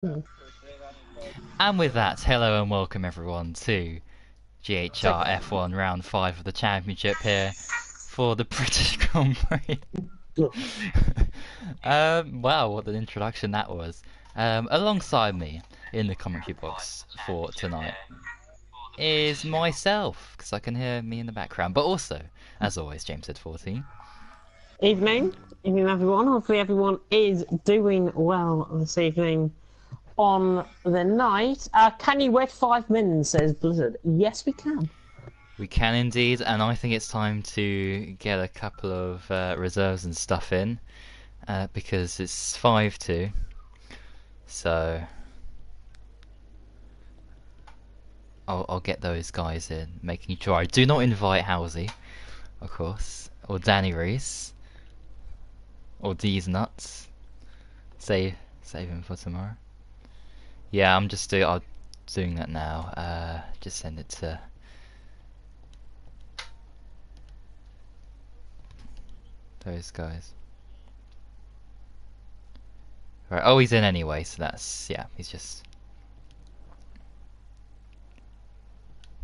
Hmm. And with that, hello and welcome everyone to GHR Second. F1 Round 5 of the Championship here for the British Grand Prix. Wow, what an introduction that was. Alongside me in the commentary box for tonight is myself, because I can hear me in the background, but also, as always, James said 14. Evening, evening everyone. Hopefully everyone is doing well this evening on the night. Can you wait 5 minutes, says Blizzard. Yes, we can. We can indeed, and I think it's time to get a couple of reserves and stuff in, because it's 5-2. So I'll get those guys in, making sure I do not invite Halsey, of course, or Danny Reese, or D's nuts. Save him for tomorrow. Yeah, I'm doing that now. Just send it to those guys. Right. Oh, he's in anyway, so yeah. He's just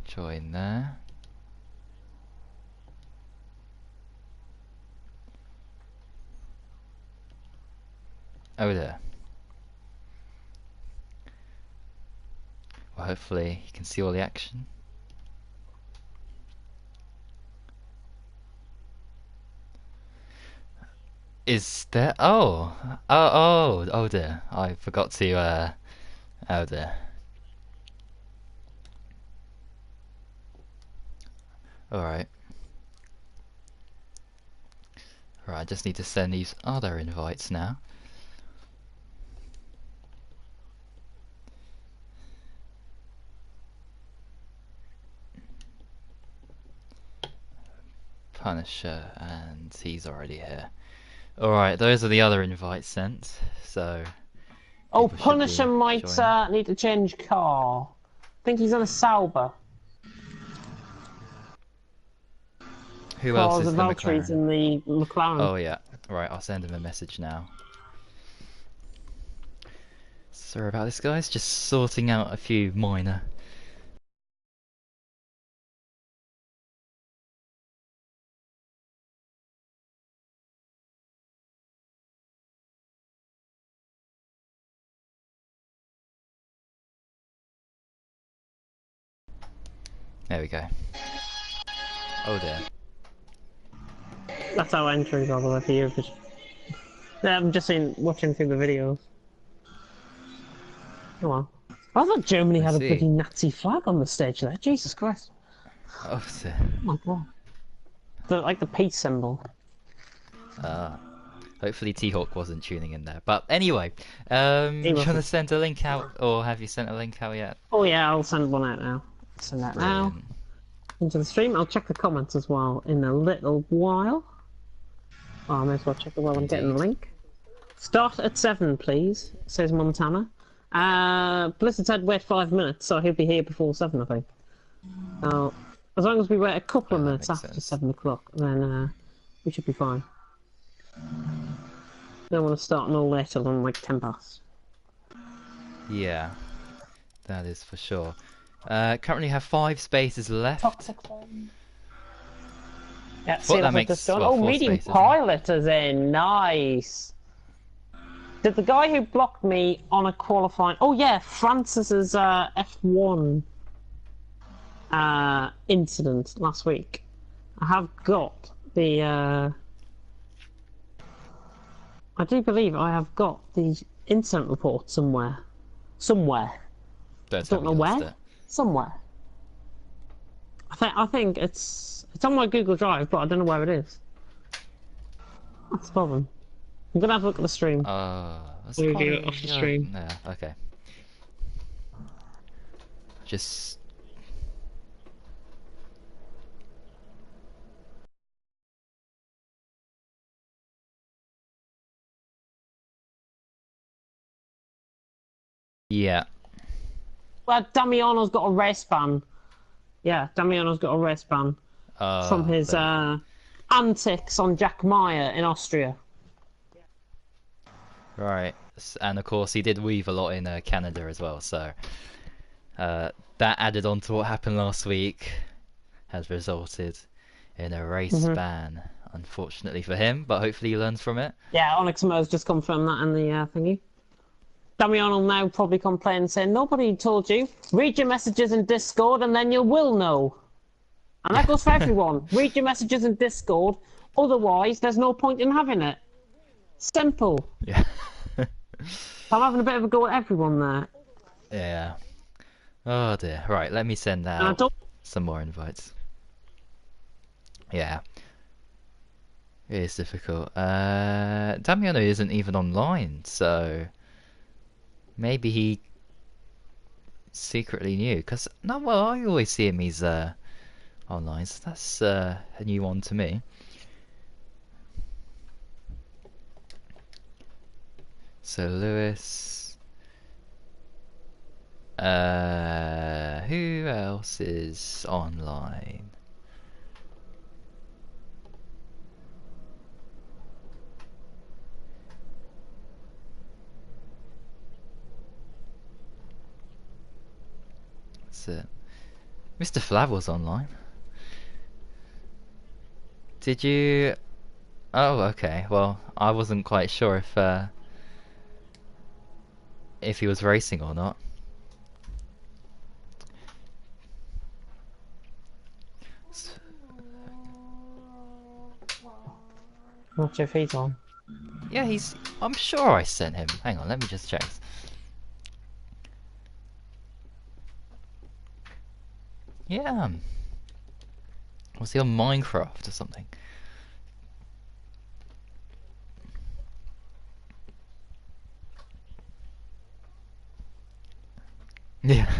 join there. Oh there. Well, hopefully you can see all the action. Is there? Oh dear. I forgot to. Oh dear. All right. Right. I just need to send these other invites now. Punisher, and he's already here. Alright, those are the other invites sent, so Oh, people should Punisher be might joining. need to change car. I think he's on a Sauber. Who else Because is the Valtteri's McLaren? in the McLaren. Oh yeah, right, I'll send him a message now. Sorry about this guys, just sorting out a few minor. There we go. Oh dear. That's how entries all the way for you. Yeah, I'm just watching through the videos. Come on. I thought Germany I had a bloody see. Nazi flag on the stage there. Jesus Christ. Oh dear. Oh my god. Like the peace symbol. Hopefully T-Hawk wasn't tuning in there. But anyway, He you wanna wasn't. send a link out, or have you sent a link out yet? Oh yeah, I'll send one out now. Send that now Brilliant. into the stream. I'll check the comments as well in a little while. Oh, I may as well check it while I'm getting the Indeed. link. Start at 7, please, says Montana. Blizzard said wait 5 minutes, so he'll be here before 7, I think. So, as long as we wait a couple of That minutes makes after sense. 7 o'clock, then we should be fine. Don't want to start no later than like 10 past. Yeah, that is for sure. Currently have 5 spaces left. Toxic phone. Yeah, What see that that I've just makes, done. well, Oh, 4 medium spaces. pilot is in. Nice. Did the guy who blocked me on a qualifying? Oh yeah, Francis's F1 incident last week. I have got the. I do believe I have got the incident report somewhere. Somewhere. Don't I tell don't me know you lost where. it. Somewhere. I think it's on my Google Drive, but I don't know where it is. That's the problem. I'm gonna have a look at the stream. That's I'll quite review a... it off the stream. Yeah, okay. Just... Yeah. Well, Damiano's got a race ban. Yeah, Damiano's got a race ban from his There we go. antics on Jack Meyer in Austria. Right. and of course he did weave a lot in Canada as well. So that added on to what happened last week has resulted in a race ban, unfortunately for him. But hopefully he learns from it. Yeah, Onyx Mo's just confirmed that in the thingy. Damian will now probably complain saying, nobody told you. Read your messages in Discord and then you will know. And that goes for everyone. Read your messages in Discord, otherwise there's no point in having it. Simple. Yeah. I'm having a bit of a go at everyone there. Yeah. Oh dear. Right, let me send out some more invites. Yeah. It is difficult. Damiano isn't even online, so maybe he secretly knew. Cause no, well, I always see him. He's online, so that's a new one to me. So Lewis. Who else is online? That's it. Mr. Flav was online. Did you? Oh, okay. Well, I wasn't quite sure if he was racing or not. Not sure if he's on. Yeah, he's. I'm sure I sent him. Hang on, let me just check. Yeah. Was he on Minecraft or something? Yeah.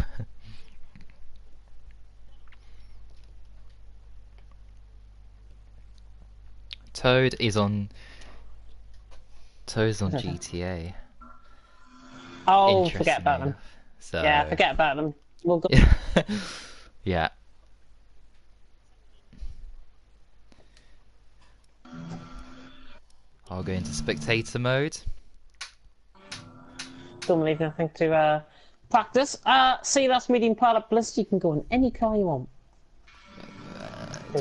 Toad is on. Toad's on GTA. Oh, forget about them. So... Yeah, forget about them. We'll go. Yeah. I'll go into spectator mode. Don't leave nothing to practice. See, that's medium pilot bliss. You can go in any car you want.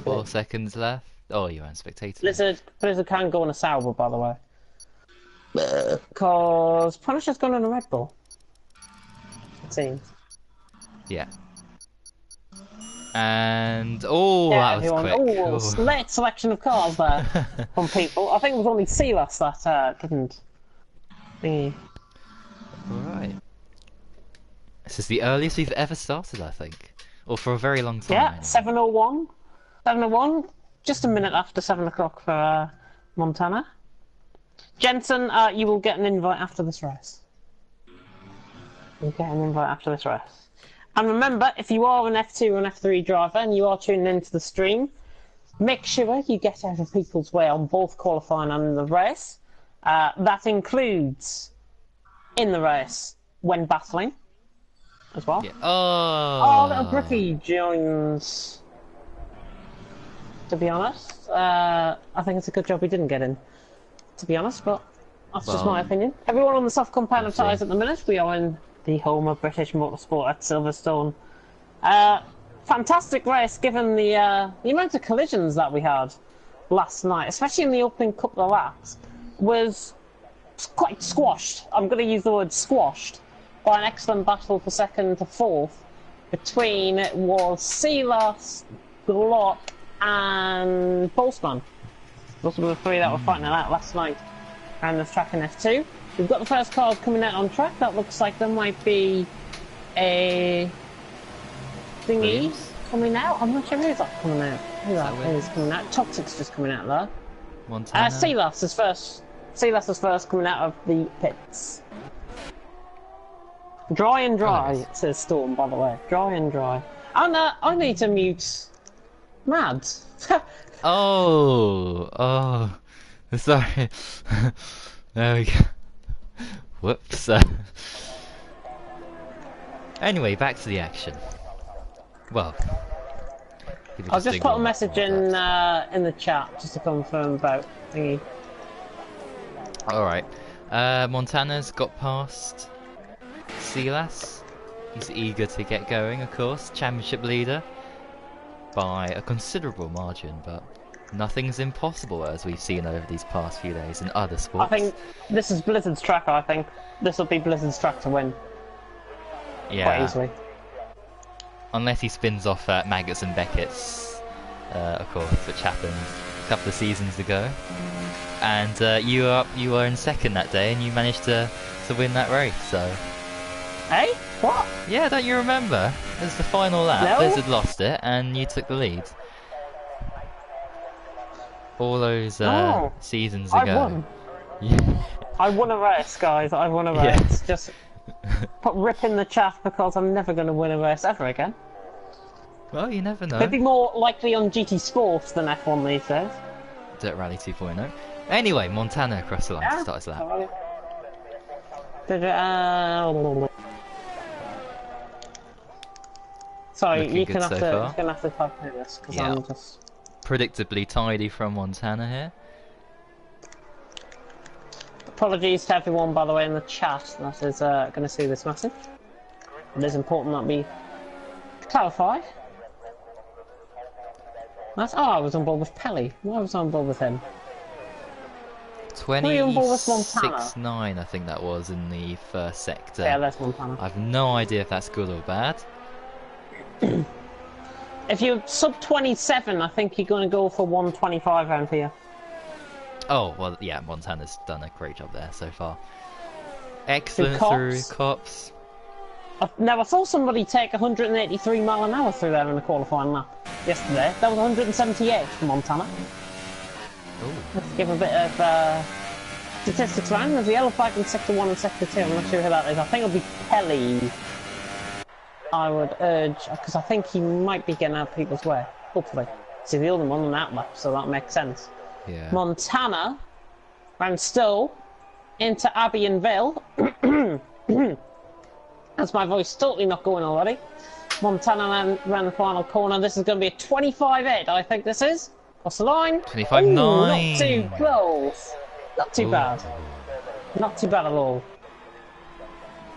4 seconds left. Oh, you're on spectator. Blizzard can go in a Sauber, by the way. Because Punisher's gone in a Red Bull. It seems. Yeah. And oh, yeah, that was quick. Oh, select selection of cars there from people. I think it was only Silas that didn't. Thingy. Alright. This is the earliest we've ever started, I think. Or for a very long time. Yeah, anyway. 7:01. 7:01. Just a minute after 7 o'clock for Montana. Jensen, you will get an invite after this race. You'll get an invite after this race. And remember, if you are an F2 or an F3 driver and you are tuning into the stream, make sure you get out of people's way on both qualifying and the race. That includes in the race when battling as well. Yeah. Oh, little Griffey joins. To be honest, I think it's a good job he didn't get in. To be honest, but that's just my opinion. Everyone on the soft compound of tyres at the minute. We are in the home of British motorsport at Silverstone. Fantastic race, given the amount of collisions that we had last night, especially in the opening couple of laps, was quite squashed. I'm going to use the word squashed by an excellent battle for second to fourth between it was Silas, Glock, and Boltzmann. Those were the three that were fighting it out last night around this track in F2. We've got the first cars coming out on track. That looks like there might be a thingy coming out. I'm not sure who's that coming out. Who that is coming out? Toxic's just coming out there. Montana. Silas is first. Silas is first coming out of the pits. Dry and dry, it says Storm, by the way. Dry and dry. And I need to mute Mads. Oh, sorry. There we go. Whoops. Anyway, back to the action. Well, I'll just put a message in the chat just to confirm about thingy. All right. Montana's got past Silas. He's eager to get going, of course. Championship leader by a considerable margin, but nothing's impossible as we've seen over these past few days in other sports. I think this is Blizzard's track. I think this will be Blizzard's track to win. Yeah. Quite easily. Unless he spins off Maggots and Beckett's, of course, which happened a couple of seasons ago. And you were in second that day, and you managed to win that race. So. Hey, what? Yeah, don't you remember? It was the final lap. No. Blizzard lost it, and you took the lead. All those seasons ago. I won. Yeah. I won a race, guys. I won a race. Yeah. Just put rip in the chat because I'm never going to win a race ever again. Well, you never know. Maybe more likely on GT Sports than F1 these days. Dirt Rally 2.0. Anyway, Montana across the line to start his lap. Sorry, Looking you're good gonna so have to type in this because Yeah. I'm just. Predictably tidy from Montana here. Apologies to everyone, by the way, in the chat that is going to see this message. It is important that we clarify. That's, I was on board with Pelly. Why was I on board with him? 26.9, I think that was in the first sector. Yeah, that's Montana. I've no idea if that's good or bad. If you're sub 27, I think you're going to go for 125 around here. Oh, well, yeah, Montana's done a great job there so far. Excellent Through through Cops. Cops. Now, I saw somebody take 183 mile an hour through there in the qualifying lap yesterday. That was 178 for Montana. Ooh. Let's give a bit of statistics around. There's the yellow flag in Sector 1 and Sector 2. I'm not sure who that is. I think it'll be Kelly. I would urge, because I think he might be getting out of people's way. Hopefully. See, the only one on that lap, so that makes sense. Yeah. Montana ran Stowe into Abbey and Vale. That's my voice totally not going already. Montana ran the final corner. This is going to be a 25-8, I think this is. What's the line? 25.9. Not too close. Not too bad. Not too bad at all.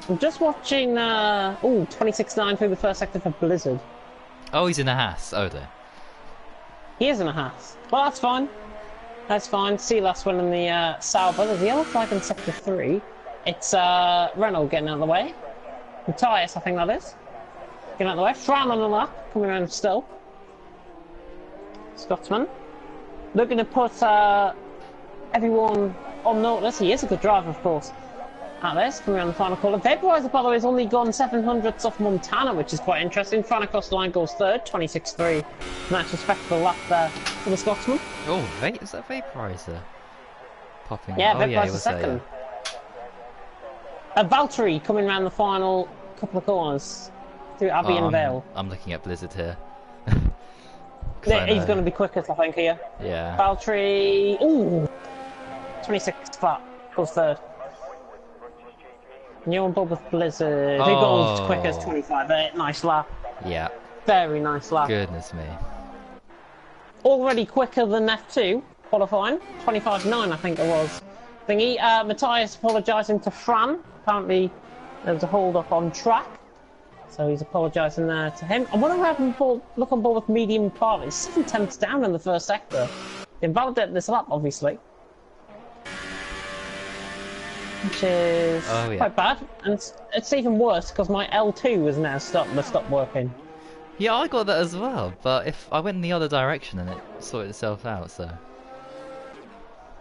I'm just watching, 26.9 through the first sector for Blizzard. Oh, he's in a Haas. Oh, dear. He is in a Haas. Well, that's fine. That's fine. Silas winning the Sauber. There's the yellow flag in Sector 3. It's Renault getting out of the way. Matthias, I think that is. Getting out of the way. Fran on the lap, coming around still. Scotsman. Looking to put everyone on notice. He is a good driver, of course. At this, coming around the final corner. Vaporizer, by the way, has only gone 700ths off Montana, which is quite interesting. Fran across the line goes third, 26.3. Nice respectable lap there for the Scotsman. Oh, is that Vaporizer? Popping. Yeah, oh, Vaporizer second. Valtteri coming around the final couple of corners through Abbey and Vale. I'm looking at Blizzard here. Yeah, he's going to be quickest, I think, here. Yeah. Valtteri, ooh, 26 flat, goes third. New on board with Blizzard. Who goes quickest? 25. Nice lap. Yeah. Very nice lap. Goodness me. Already quicker than F2 qualifying. 25.9, I think it was. Thingy. Matthias apologising to Fran. Apparently there was a hold up on track, so he's apologising there to him. I wonder if I can look on board with medium part. It's 7 tenths down in the first sector. Invalidated this lap, obviously. Which is quite bad, and it's even worse because my L2 is now stopped working. Yeah, I got that as well, but if I went in the other direction and it sorted itself out, so...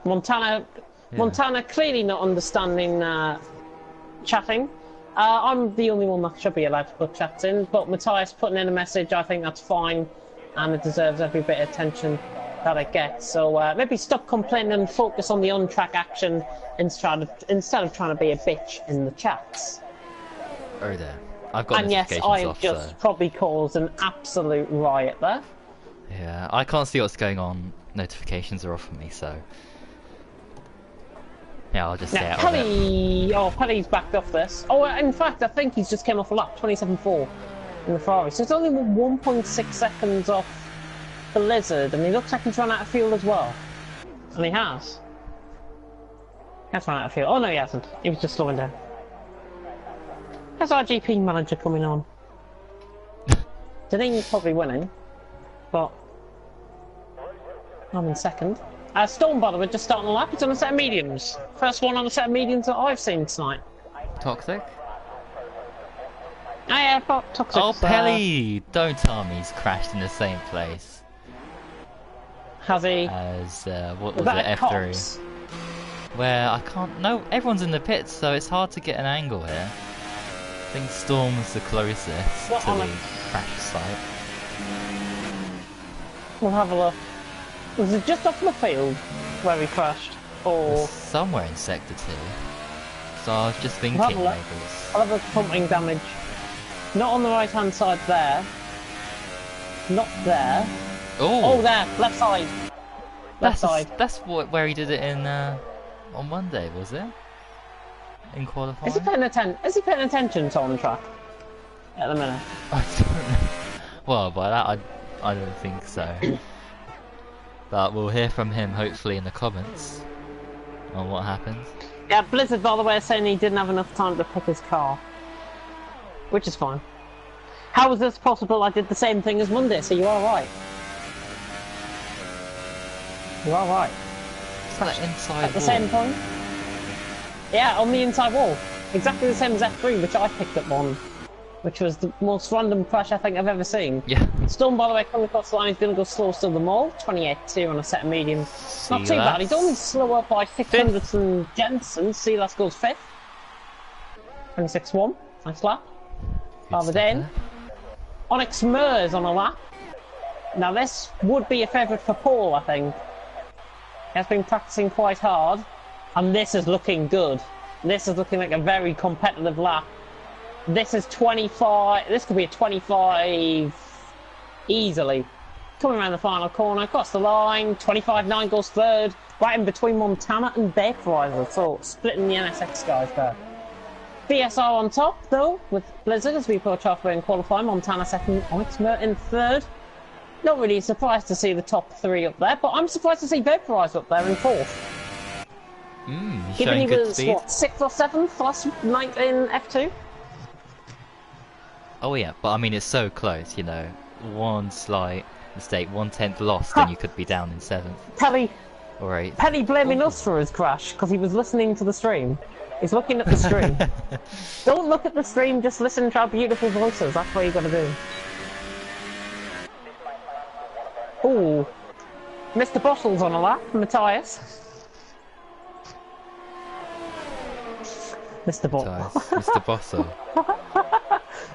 Montana clearly not understanding chatting. I'm the only one that should be allowed to put chats in, but Matthias putting in a message, I think that's fine, and it deserves every bit of attention that it gets. So maybe stop complaining and focus on the on-track action instead of trying to be a bitch in the chats. Oh there. I've got and yes, notifications I've off, just so... probably caused an absolute riot there. Yeah, I can't see what's going on. Notifications are off for me, so... Yeah, I'll just stay out of it. Oh, Pelly's backed off this. Oh, in fact, I think he's just came off a lap, 27.4 in the Ferrari. So it's only 1.6 seconds off Blizzard, and he looks like he's run out of fuel as well. And he has. That's run out of fuel. Oh no, he hasn't. He was just slowing down. There's our GP manager coming on. Deneen's probably winning, but I'm in second. Storm, by the way, just starting the lap. It's on a set of mediums. First one on a set of mediums that I've seen tonight. Toxic? Oh yeah, but Toxic. Oh, Pelly! Don't tell me he's crashed in the same place. Has he? As, what was it, F3? Where I can't... No, everyone's in the pits, so it's hard to get an angle here. I think Storm's the closest to the crash site. We'll have a look. Was it just off the field where we crashed? Or... somewhere in Sector 2. So I was just thinking maybe it's... I'll have a pumping damage. Not on the right hand side there. Not there. Oh, there, left side. Left side. That's where he did it in on Monday, was it? In qualifying. Is he paying attention to on the track at the minute? I don't know. Well, by that I don't think so. But we'll hear from him hopefully in the comments on what happens. Yeah, Blizzard, by the way, is saying he didn't have enough time to pick his car, which is fine. How was this possible? I did the same thing as Monday, so you are right. You are right. It's that inside at the same point. Yeah, on the inside wall. Exactly the same as F3, which I picked up on. Which was the most random crash I think I've ever seen. Yeah. Storm, by the way, coming across the line, he's going to go slowest of them all. 28.2 on a set of mediums. Not too bad. He's only slower by 600 than Jensen. Silas goes 5th. 26.1. Nice lap. Farther down. Onyx Mers on a lap. Now this would be a favourite for Paul, I think. He has been practising quite hard. And this is looking good. This is looking like a very competitive lap. This is 25. This could be a 25 easily. Coming around the final corner, across the line. 25.9 goes third. Right in between Montana and Vaporizer. So splitting the NSX guys there. BSR on top though, with Blizzard as we approach halfway in qualifying. Montana second, Onyx Mert in third. Not really surprised to see the top 3 up there, but I'm surprised to see Vaporizer up there in 4th. Given he was, what, 6th or 7th last night in F2? Oh yeah, but I mean it's so close, you know. One slight mistake, 1/10 lost, and you could be down in 7th. Pelly. Or 8th. Pelly blaming us for his crash, because he was listening to the stream. He's looking at the stream. Don't look at the stream, just listen to our beautiful voices, that's what you gotta do. Ooh. Mr. Bottles on a lap, Matthias. Mr. Bottle. Mr. Bottle.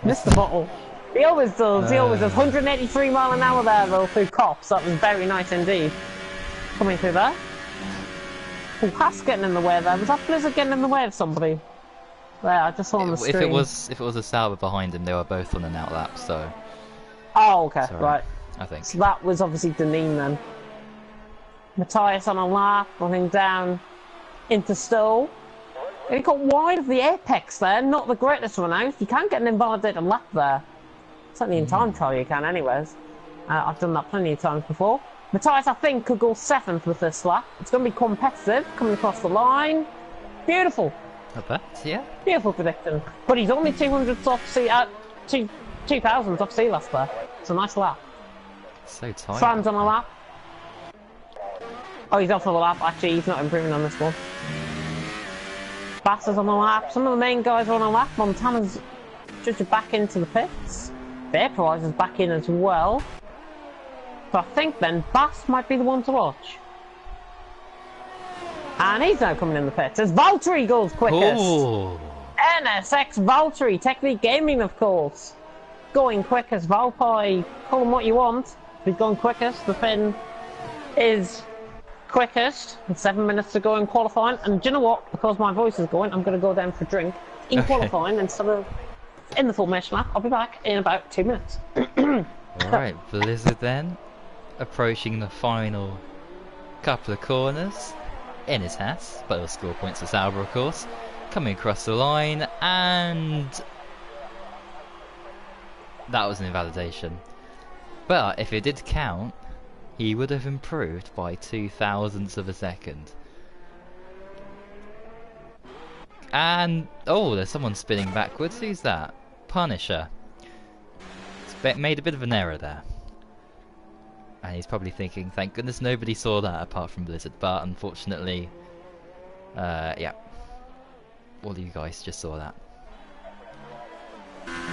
Mr. Bottle. He always does, he always does. 183 mile an hour there though through cops, that was very nice indeed. Coming through there. Oh, Haas getting in the way there. Was that Blizzard getting in the way of somebody? There, I just saw on the stream. If it was a Sauber behind him, they were both on an outlap, so... Oh, okay, sorry, right. I think. So that was obviously Deneen then. Matthias on a lap, running down into Stowe. He got wide of the apex there, not the greatest run out. You can't get an invalidated lap there. Certainly in time trial you can anyways. I've done that plenty of times before. Matthias, I think, could go 7th with this lap. It's going to be competitive, coming across the line. Beautiful. Not bad, yeah. Beautiful prediction. But he's only 200 off C, 2,000 off C last there. It's a nice lap. So tight. Fran's on a lap. Oh, he's off of the lap. Actually, he's not improving on this one. Bass is on the lap. Some of the main guys are on a lap. Montana's just back into the pits. Vaporizer's back in as well. So I think then Bass might be the one to watch. And he's now coming in the pits as Valtteri goes quickest. Ooh. NSX Valtteri, Technique Gaming of course. Going quickest, Valpy, call him what you want. He's going quickest, the Finn is quickest. With 7 minutes to go in qualifying. And do you know what? Because my voice is going, I'm going to go down for a drink in qualifying instead of in the formation lap. I'll be back in about 2 minutes. Alright, Blizzard then. Approaching the final couple of corners in his Haas, but he'll score points for Sauber of course. Coming across the line, and that was an invalidation. But if it did count, he would have improved by 0.02 of a second. And oh, there's someone spinning backwards. Who's that? Punisher. Made a bit of an error there. And he's probably thinking, thank goodness nobody saw that apart from Blizzard. But unfortunately, yeah. All of you guys just saw that.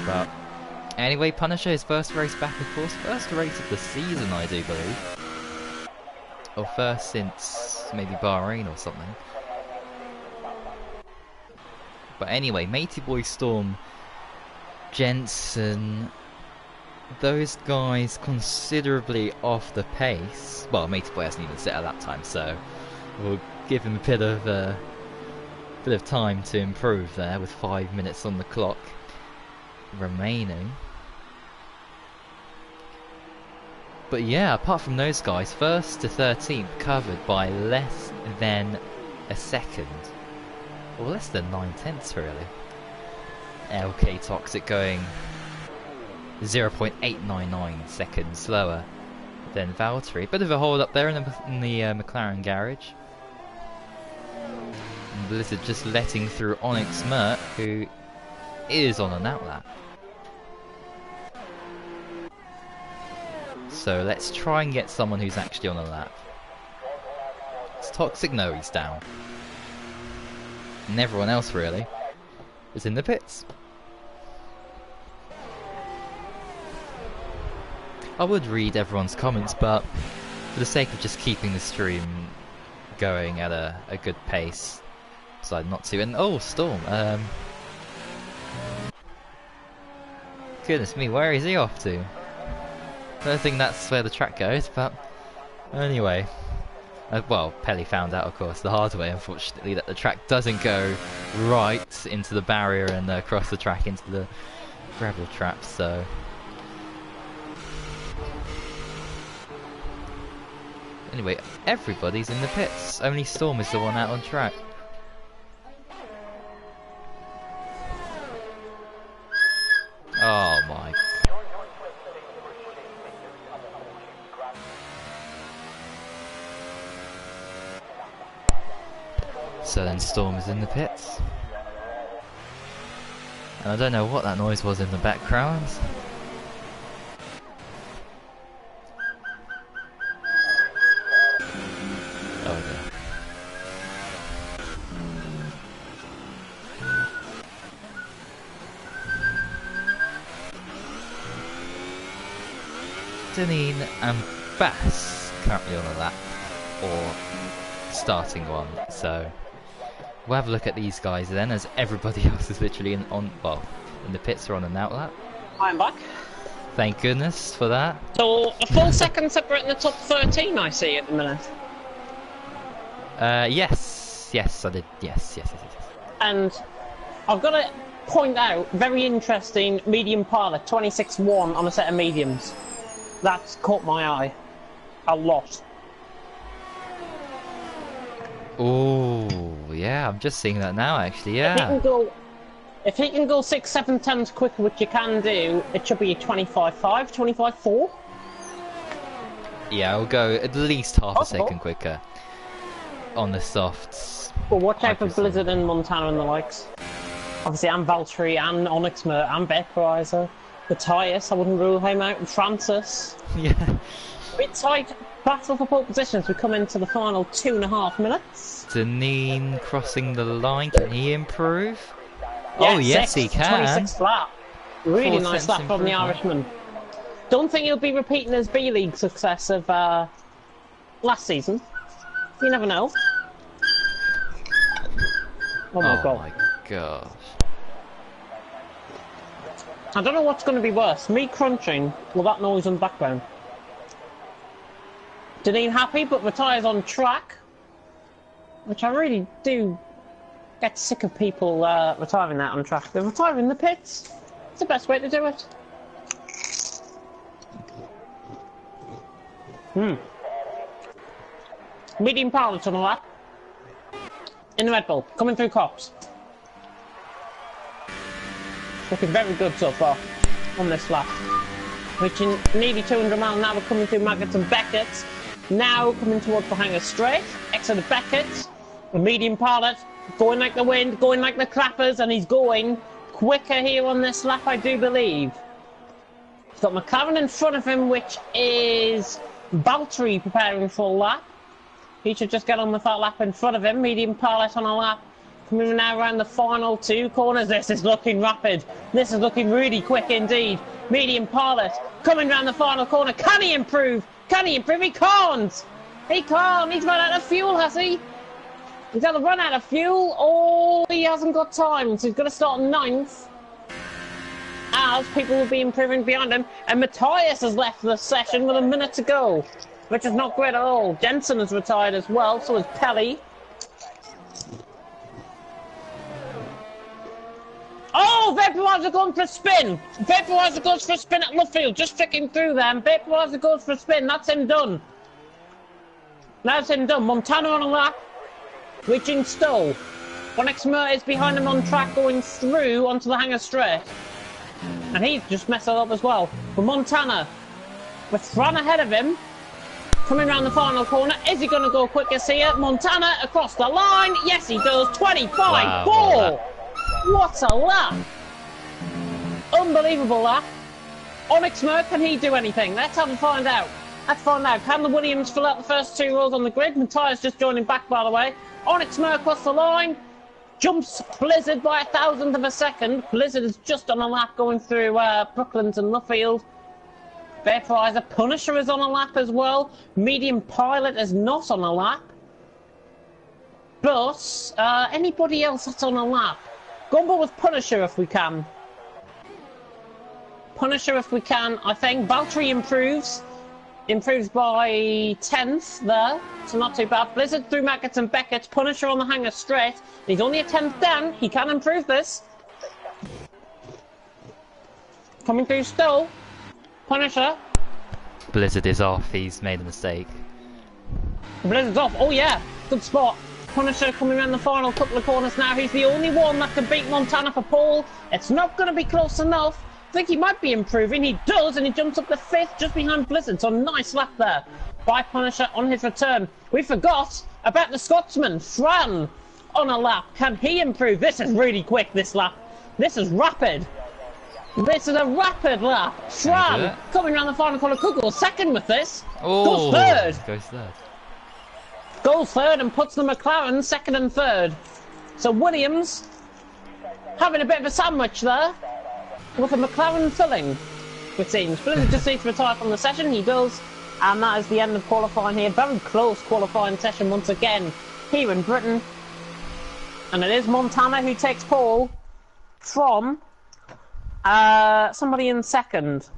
But anyway, Punisher, his first race back, of course. First race of the season, I do believe. Or first since maybe Bahrain or something. But anyway, Matey Boy, Storm, Jensen, those guys considerably off the pace. Well, Matey Boy hasn't even set a lap time, so we'll give him a bit of time to improve there with 5 minutes on the clock remaining. But yeah, apart from those guys, 1st to 13th covered by less than a second. Or less than 9/10 really. LK Toxic going 0.899 seconds slower than Valtteri. Bit of a hold up there in the McLaren garage. And Blizzard just letting through Onyx Mert, who is on an outlap. So let's try and get someone who's actually on a lap. It's Toxic, no, he's down. And everyone else really is in the pits. I would read everyone's comments, but for the sake of just keeping the stream going at a good pace, decided not to. And oh, Storm, goodness me, where is he off to? I don't think that's where the track goes, but anyway. Well, Pelly found out, of course, the hard way, unfortunately, that the track doesn't go right into the barrier and across the track into the gravel trap, so... Anyway, everybody's in the pits. Only Storm is the one out on track. Oh my... So then Storm is in the pits. And I don't know what that noise was in the background. Oh dear. Deneen and Bass currently on a lap, or starting one, so we'll have a look at these guys then, as everybody else is literally in the pits or on an outlap. I'm back. Thank goodness for that. So a full second separating the top 13 I see at the minute. Yes, I did. Yes. And I've got to point out, very interesting medium pilot, 26-1 on a set of mediums. That's caught my eye a lot. Oh, yeah, I'm just seeing that now, actually, yeah. If he can go 6-7 tenths quicker, which you can do, it should be a 25.5, 25.4. Yeah, I'll go at least half a second quicker on the softs. But watch out for Blizzard and Montana and the likes. Obviously, and Valtteri, and Onyx Mert, and Beckreiser. Matthias, I wouldn't rule him out, and Francis. Yeah. Bit tight battle for pole positions. We come into the final 2.5 minutes. Deneen crossing the line, can he improve? Yeah, oh yes, he can. 26th lap. Really nice lap from the Irishman. Don't think he'll be repeating his B-League success of last season. You never know. Oh my god. My gosh. I don't know what's going to be worse, me crunching or that noise in the background. Deneen happy, but Matthias on track, which I really do get sick of people retiring that on track. They're retiring the pits. It's the best way to do it. Medium pilot on the lap. In the Red Bull, coming through Cops. Looking very good so far on this lap. Reaching nearly 200 miles an hour, coming through Maggots and Beckett's. Now coming towards the hangar straight. Exit of Beckett's. The medium pilot Going like the wind, going like the clappers, and he's going quicker here on this lap, I do believe. He's got McLaren in front of him, which is Valtteri preparing for a lap. He should just get on with that lap in front of him. Medium pilot on a lap. Coming now around the final 2 corners. This is looking rapid. This is looking really quick indeed. Medium pilot coming round the final corner. Can he improve? Can he improve? He can't! He can't! He's run out of fuel, has he? He's either run out of fuel or he hasn't got time. So he's going to start 9th. As people will be improving behind him. And Matthias has left the session with a minute to go. Which is not great at all. Jensen has retired as well. So has Pelly. Oh, Vaporizer going for a spin. Vaporizer goes for a spin at Luffield. Just flicking through them. Vaporizer goes for a spin. That's him done. That's him done. Montana on a lap. Reaching Stowe. Onyx Mur is behind him on track going through onto the hangar straight. And he's just messed it up as well. But Montana, with Fran ahead of him, coming around the final corner. Is he going to go quickest here? Montana across the line. Yes, he does. 25-4. Wow, What a lap! Unbelievable lap. Onyx Mur, can he do anything? Let's have a find out. Let's find out. Can the Williams fill out the first 2 rows on the grid? Matthias just joining back, by the way. Onyx Mur across the line. Jumps Blizzard by 1,000th of a second. Blizzard is just on a lap going through Brooklands and Luffield. Vaporizer. Punisher is on a lap as well. Medium Pilot is not on a lap. But anybody else that's on a lap? Gumbo with Punisher if we can. Punisher if we can, I think. Valtteri improves. Improves by 10th there. So not too bad. Blizzard through Maggots and Beckett. Punisher on the hangar straight. He's only a 10th down. He can improve this. Coming through Stowe. Punisher. Blizzard is off. He's made a mistake. Blizzard's off. Oh yeah. Good spot. Punisher coming around the final couple of corners now. He's the only one that can beat Montana for pole. It's not going to be close enough. I think he might be improving. He does, and he jumps up to 5th just behind Blizzard. So nice lap there by Punisher on his return. We forgot about the Scotsman, Fran, on a lap. Can he improve? This is really quick, this lap. This is rapid. This is a rapid lap. Fran coming around the final corner. Could go 2nd with this. Oh, goes 3rd. Goes 3rd. Goes 3rd and puts the McLaren 2nd and 3rd. So Williams having a bit of a sandwich there with a McLaren filling, it seems. Blizzard just needs to retire from the session. He does. And that is the end of qualifying here. Very close qualifying session once again here in Britain. And it is Montana who takes pole from somebody in 2nd.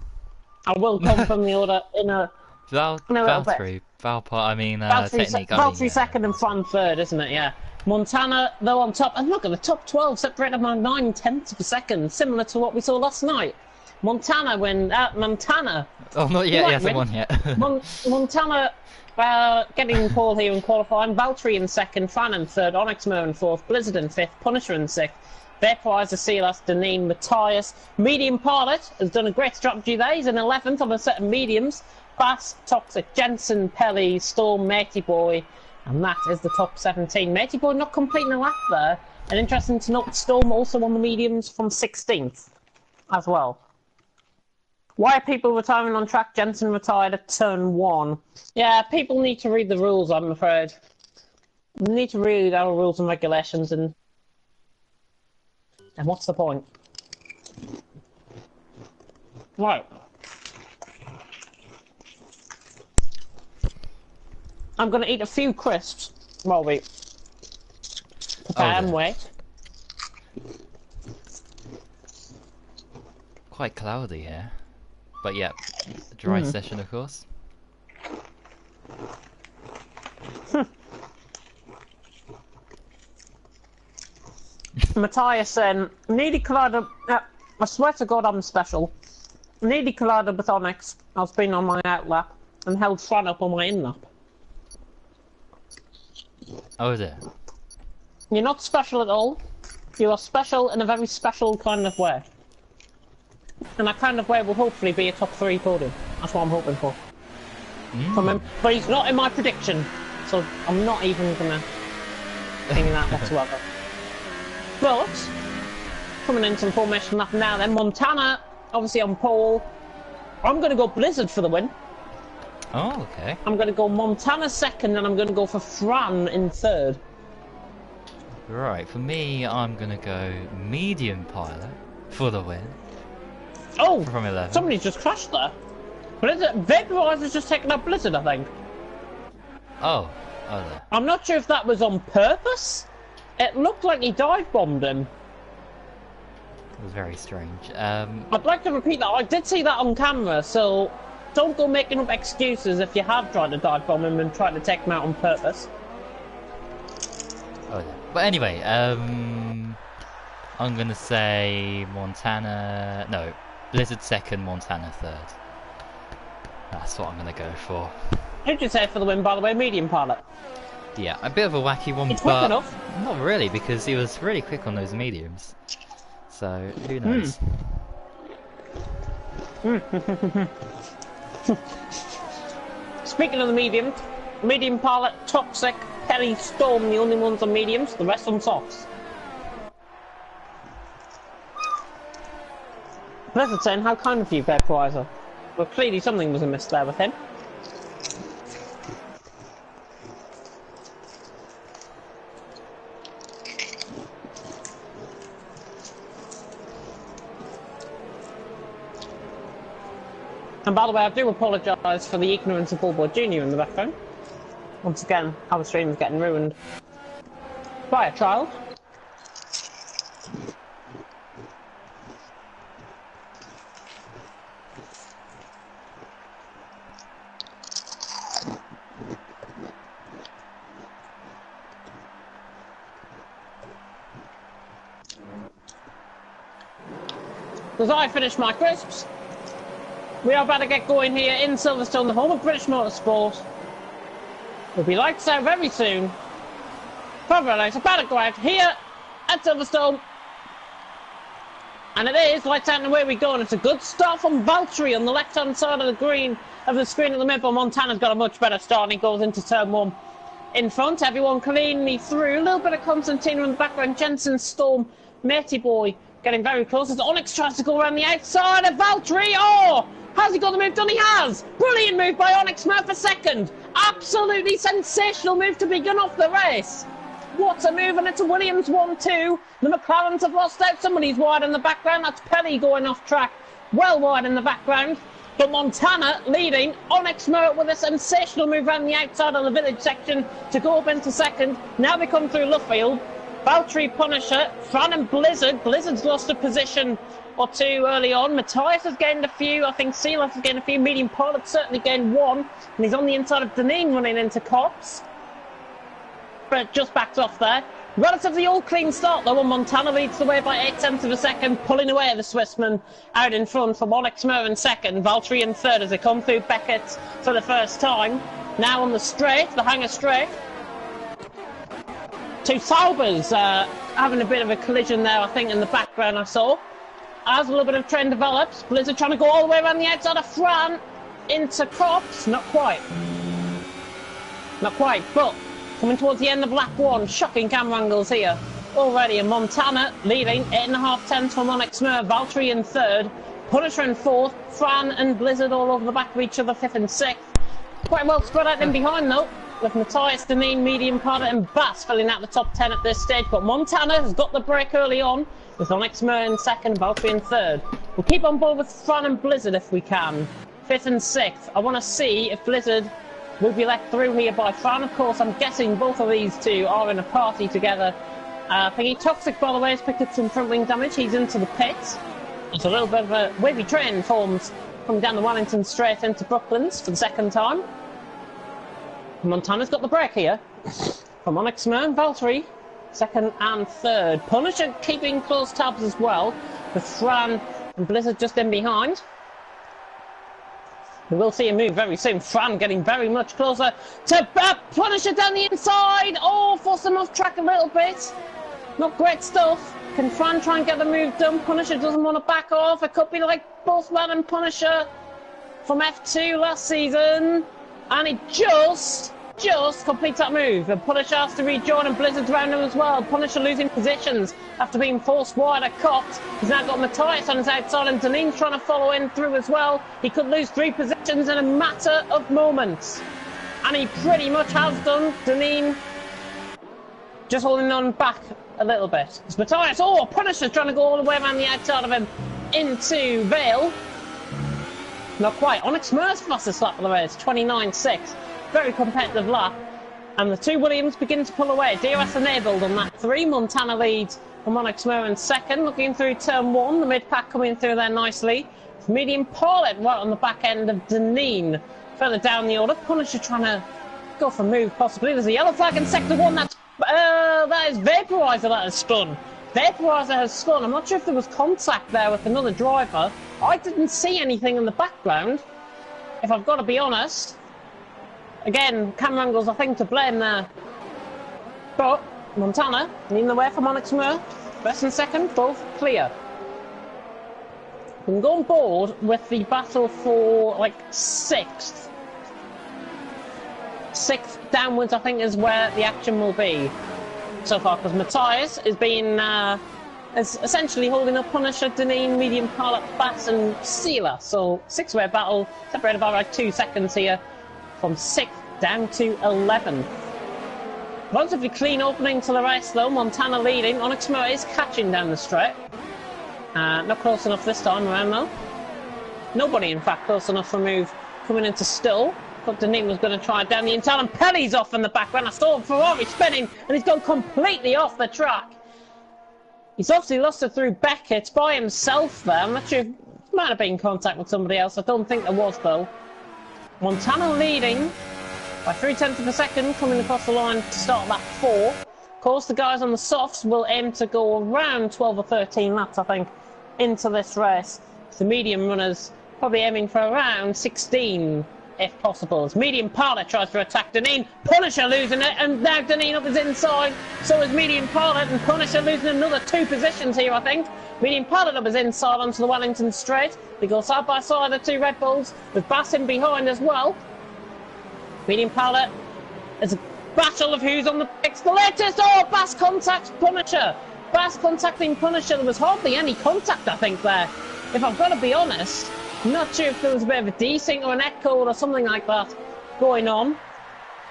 I will come from the order in a Valtteri. Technique. Valtteri 2nd and Fran 3rd, isn't it? Yeah. Montana, though, on top. And look at the top 12 separated by 9/10 of a second, similar to what we saw last night. Montana Montana. Oh, not yet. He hasn't won yet. Montana getting pole here in qualifying. Valtteri in 2nd, Fran in 3rd, Onyx Mur in 4th, Blizzard in 5th, Punisher in 6th. Vaporizer, Silas, Deneen, Matthias. Medium Pilot has done a great strategy there. He's in 11th on a set of mediums. Bass, Toxic, Jensen, Pelly, Storm, Matey Boy. And that is the top 17. Matey Boy not completing a lap there. And interesting to note, Storm also on the mediums from 16th as well. Why are people retiring on track? Jensen retired at turn 1. Yeah, people need to read the rules, I'm afraid. They need to read our rules and regulations, and what's the point? Right. I'm going to eat a few crisps while we prepare and wait. Quite cloudy here. But yeah, dry session of course. Matthias nearly collided. I swear to God, I'm special. Nearly collided with Onyx. I was being on my out lap and held Fran up on my in lap. Oh dear. You're not special at all. You are special in a very special kind of way. And that kind of way will hopefully be a top 3 podium. That's what I'm hoping for. From him. But he's not in my prediction. So I'm not even gonna think that whatsoever. But coming into the formation lap now then, Montana obviously on pole. I'm going to go Blizzard for the win. Oh, okay. I'm going to go Montana second, and I'm going to go for Fran in third. Right, for me, I'm going to go medium pilot for the win. Oh, from 11. Somebody's just crashed there. Blizzard, Vaporizer's just taken out Blizzard, I think. Oh, there. I'm not sure if that was on purpose. It looked like he dive bombed him. It was very strange. I'd like to repeat that. I did see that on camera, so don't go making up excuses if you have tried to dive bomb him and tried to take him out on purpose. Oh, yeah. But anyway, I'm gonna say Montana. No, Blizzard second, Montana third. That's what I'm gonna go for. Who'd you say for the win, by the way? Medium pilot. Yeah, a bit of a wacky one, It's quick but enough. not really, because he was really quick on those mediums. So who knows? Speaking of the medium pilot, Toxic, Kelly, Storm, the only ones on mediums, the rest on softs. Blizzard saying, how kind of you, Vaporizer. Well, clearly something was amiss there with him. And by the way, I do apologise for the ignorance of Ballboy Jr. in the background. Once again, our stream is getting ruined by a child. As I finish my crisps, we are about to get going here in Silverstone, the home of British Motorsport. We'll be lights out very soon. It's about to go out here at Silverstone. And it is lights out and away we go. And it's a good start from Valtteri on the left-hand side of the green of the screen at the minute. But Montana's got a much better start and he goes into turn one in front. Everyone cleanly through. A little bit of Constantino in the background. Jensen, Storm, Matey Boy getting very close as Onyx tries to go around the outside of Valtteri. Oh! Has he got the move done? He has! Brilliant move by Onyx Murph second. Absolutely sensational move to begin off the race. What a move, and it's a Williams 1-2. The McLarens have lost out. Somebody's wide in the background. That's Pelly going off track. Well wide in the background. But Montana leading. Onyx Murph with a sensational move around the outside of the village section to go up into second. Now they come through Luffield. Valtteri, Punisher, Fran and Blizzard. Blizzard's lost a position or two early on. Matthias has gained a few. I think Sealas has gained a few. Medium Pilot certainly gained one. And he's on the inside of Deneen running into Cops. But just backed off there. Relatively all clean start though, and Montana leads the way by 8/10 of a second, pulling away at the Swissman out in front from Onyx Murph in second. Valtteri in third as they come through Beckett for the first time. Now on the straight, the hanger straight. Two Saubers having a bit of a collision there, I think, in the background I saw. As a little bit of trend develops, Blizzard trying to go all the way around the outside of Fran into Crops. Not quite. Not quite, but coming towards the end of lap one. Shocking camera angles here already. And Montana leading 8.5 tenths from Onyx Murph. Valtteri in third. Punisher in fourth. Fran and Blizzard all over the back of each other, fifth and sixth. Quite well spread out in behind though, with Matthias, Deneen, Medium Pilot and Bass filling out the top 10 at this stage. But Montana has got the break early on, with Onyx Murph in second, Valtteri in third. We'll keep on board with Fran and Blizzard if we can. Fifth and sixth. I want to see if Blizzard will be let through here by Fran. Of course, I'm guessing both of these two are in a party together. Thingy Toxic, by the way, has picked up some front wing damage. He's into the pits. There's a little bit of a wavy train forms coming down the Wellington straight into Brooklands for the second time. Montana's got the break here from Onyx Murph, Valtteri, second and third. Punisher keeping close tabs as well, with Fran and Blizzard just in behind. We will see a move very soon. Fran getting very much closer to Punisher down the inside. Oh, forced him off track a little bit. Not great stuff. Can Fran try and get the move done? Punisher doesn't want to back off. It could be like Bothman and Punisher from F2 last season. And he just just completes that move. And Punisher has to rejoin and Blizzard's around him as well. Punisher losing positions after being forced wide at Cox. He's now got Matthias on his outside and Deneen's trying to follow in through as well. He could lose 3 positions in a matter of moments. And he pretty much has done. Deneen just holding on back a little bit. It's Matthias. Oh, Punisher's trying to go all the way around the outside of him into Vale. Not quite. Onyx Mer's fastest lap of the race, 29.6. Very competitive lap. And the 2 Williams begin to pull away. DRS enabled on that 3. Montana leads from Onyx Mer in second. Looking through turn 1. The mid-pack coming through there nicely. Medium Pilot right on the back end of Deneen. Further down the order. Punisher trying to go for a move possibly. There's a yellow flag in sector 1. That is Vaporizer that has spun. Vaporizer has spun. I'm not sure if there was contact there with another driver. I didn't see anything in the background, if I've got to be honest. Again, camera angles I think to blame there. But Montana leading the way from Onyx Mer. Best and second, both clear. We can go on board with the battle for like 6th. 6th downwards I think is where the action will be so far, because Matthias is being is essentially holding up Punisher, Deneen, Medium Pilot, Bass and Sealer. So 6-way battle separated by like 2 seconds here from 6th down to 11th. Relatively clean opening to the race though. Montana leading. Onyx Mer is catching down the straight. Not close enough this time around though. Nobody in fact close enough for a move coming into Stoll. Thought Deneen was going to try it down the inside and Pelly's off in the background. I saw Ferrari spinning and he's gone completely off the track. He's obviously lost it through Beckett by himself there. I'm not sure if he might have been in contact with somebody else. I don't think there was though. Montana leading by 0.3 of a second coming across the line to start lap 4. Of course the guys on the softs will aim to go around 12 or 13 laps I think into this race. The medium runners probably aiming for around 16 if possible. As Medium Pilot tries to attack Deneen. Punisher losing it, and now Deneen up his inside. So is Medium Pilot, and Punisher losing another 2 positions here, I think. Medium Pilot up his inside onto the Wellington Straight. They go side by side, the 2 Red Bulls, with Bass in behind as well. Medium Pilot is a battle of who's on the picks. The latest, oh, Bass contacts Punisher. Bass contacting Punisher. There was hardly any contact, I think, there. If I've got to be honest. I'm not sure if there was a bit of a desync or an echo or something like that going on.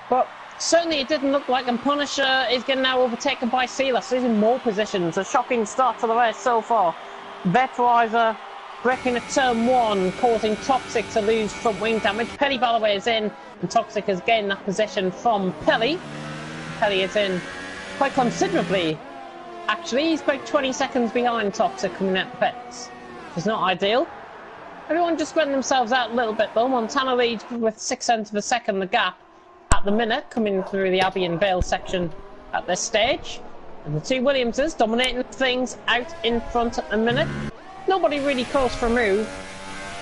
But certainly it didn't look like, and Punisher is getting now overtaken by Sealer, so he's in more positions. A shocking start to the race so far. Vaporizer breaking at turn 1, causing Toxic to lose front wing damage. Pelly, by the way, is in, and Toxic has gained that position from Pelly. Pelly is in quite considerably. Actually, he's about 20 seconds behind Toxic coming out the pits. It's not ideal. Everyone just spreading themselves out a little bit though. Montana leads with 0.6 of a second the gap at the minute, coming through the Abbey and Vale section at this stage. And the 2 Williamses dominating things out in front at the minute. Nobody really close for a move.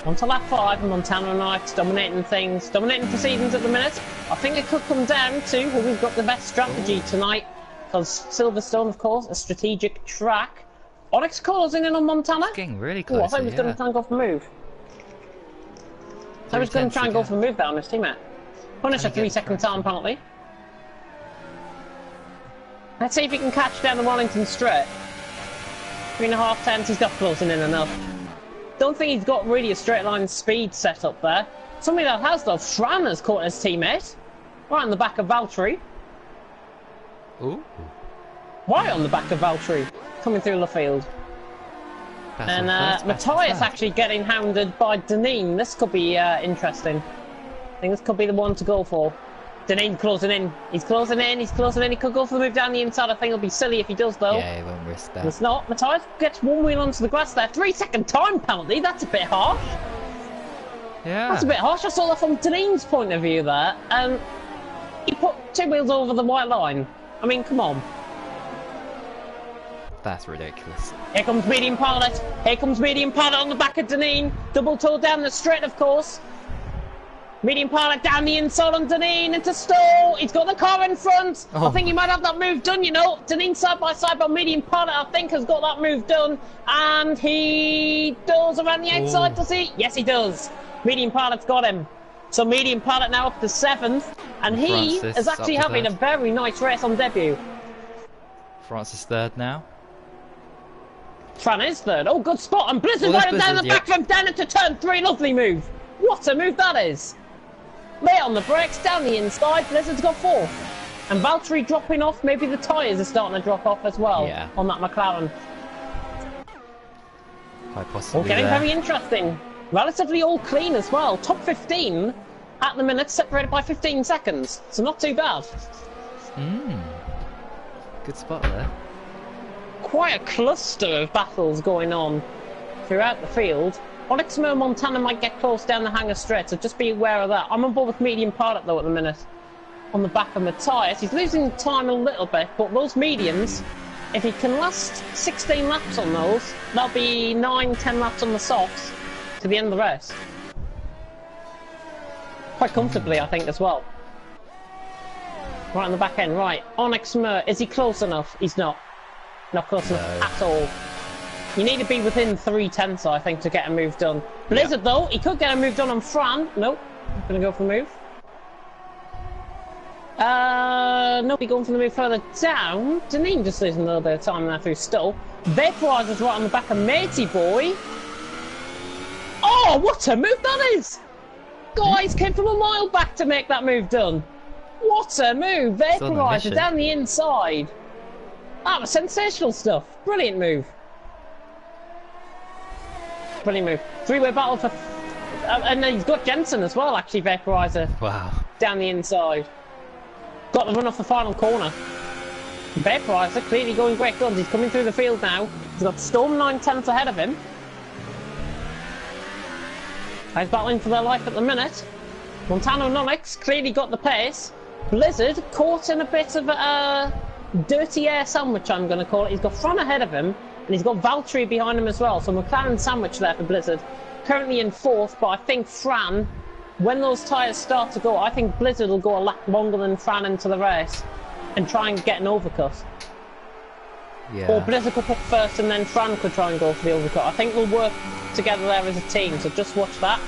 On to lap 5, and Montana and Knights dominating things, dominating proceedings at the minute. I think it could come down to who we've got the best strategy tonight, because Silverstone, of course, a strategic track. Onyx closing in on Montana. It's getting really close. I thought he was going to try and go for a move. I was going to try and go for a move there on his teammate. Punisher 3-second time apparently. Let's see if he can catch down the Wellington Straight. 3.5 tenths, he's got closing in enough. Don't think he's got really a straight line speed set up there. Somebody that has though, Fran has caught his teammate. Right on the back of Valtteri. Ooh. Right on the back of Valtteri. Coming through the field. And Matthias actually getting hounded by Deneen. This could be interesting. I think this could be the one to go for. Deneen closing in. He's closing in. He's closing in. He could go for the move down the inside. I think it'll be silly if he does though. Yeah, he won't risk that. It's not. Matthias gets 1 wheel onto the grass there. 3-second time penalty. That's a bit harsh. Yeah. That's a bit harsh. I saw that from Deneen's point of view there. He put 2 wheels over the white line. I mean, come on. That's ridiculous. Here comes Medium Pilot. Here comes Medium Pilot on the back of Deneen. Double toe down the straight, of course. Medium Pilot down the inside on Deneen into Stoll. He's got the car in front. Oh. I think he might have that move done, you know. Deneen side by side, but Medium Pilot, I think, has got that move done. And he does around the outside, does he? Yes, he does. Medium Pilot's got him. So Medium Pilot now up to 7th. And he Francis is actually up to having a third. very nice race on debut. Francis third now. Fran is third. Oh, good spot. And Blizzard Well, right there's down the Blizzard, back from down into turn 3. Lovely move. What a move that is. Late on the brakes, down the inside. Blizzard's got 4th. And Valtteri dropping off. Maybe the tyres are starting to drop off as well on that McLaren. Quite possibly Getting there. very interesting. Relatively all clean as well. Top 15 at the minute, separated by 15 seconds. So not too bad. Good spot there. Quite a cluster of battles going on throughout the field. Onyx Montana might get close down the hangar straight, so just be aware of that. I'm on board with medium pilot though at the minute. On the back of Matthias. He's losing time a little bit, but those mediums, if he can last 16 laps on those, that'll be 9-10 laps on the softs to the end of the race. Quite comfortably, I think, as well. Right on the back end, right. Onyx Mer, is he close enough? He's not. Not close enough at all. You need to be within 3/10, I think, to get a move done. Blizzard, though, he could get a move done on Fran. Nope. Not going to go for the move. Nope, he's going for the move further down. Deneen just losing a little bit of time there through Stoll. Vaporizer's right on the back of Matey Boy. Oh, what a move that is! Guys came from a mile back to make that move done. What a move! Vaporizer down the inside. That was sensational stuff. Brilliant move. Brilliant move. 3-way battle for... and then he's got Jensen as well, actually, Vaporizer. Wow. Down the inside. Got the run off the final corner. Vaporizer clearly going great guns. He's coming through the field now. He's got Storm 9/10 ahead of him. He's battling for their life at the minute. Montano and Onyx clearly got the pace. Blizzard caught in a bit of a dirty air sandwich, I'm going to call it. He's got Fran ahead of him, and he's got Valtteri behind him as well. So McLaren sandwich there for Blizzard. Currently in 4th, but I think Fran, when those tyres start to go, I think Blizzard will go a lap longer than Fran into the race and try and get an overcut. Yeah. Or Blizzard could put first and then Fran could try and go for the overcut. I think they'll work together there as a team, so just watch that.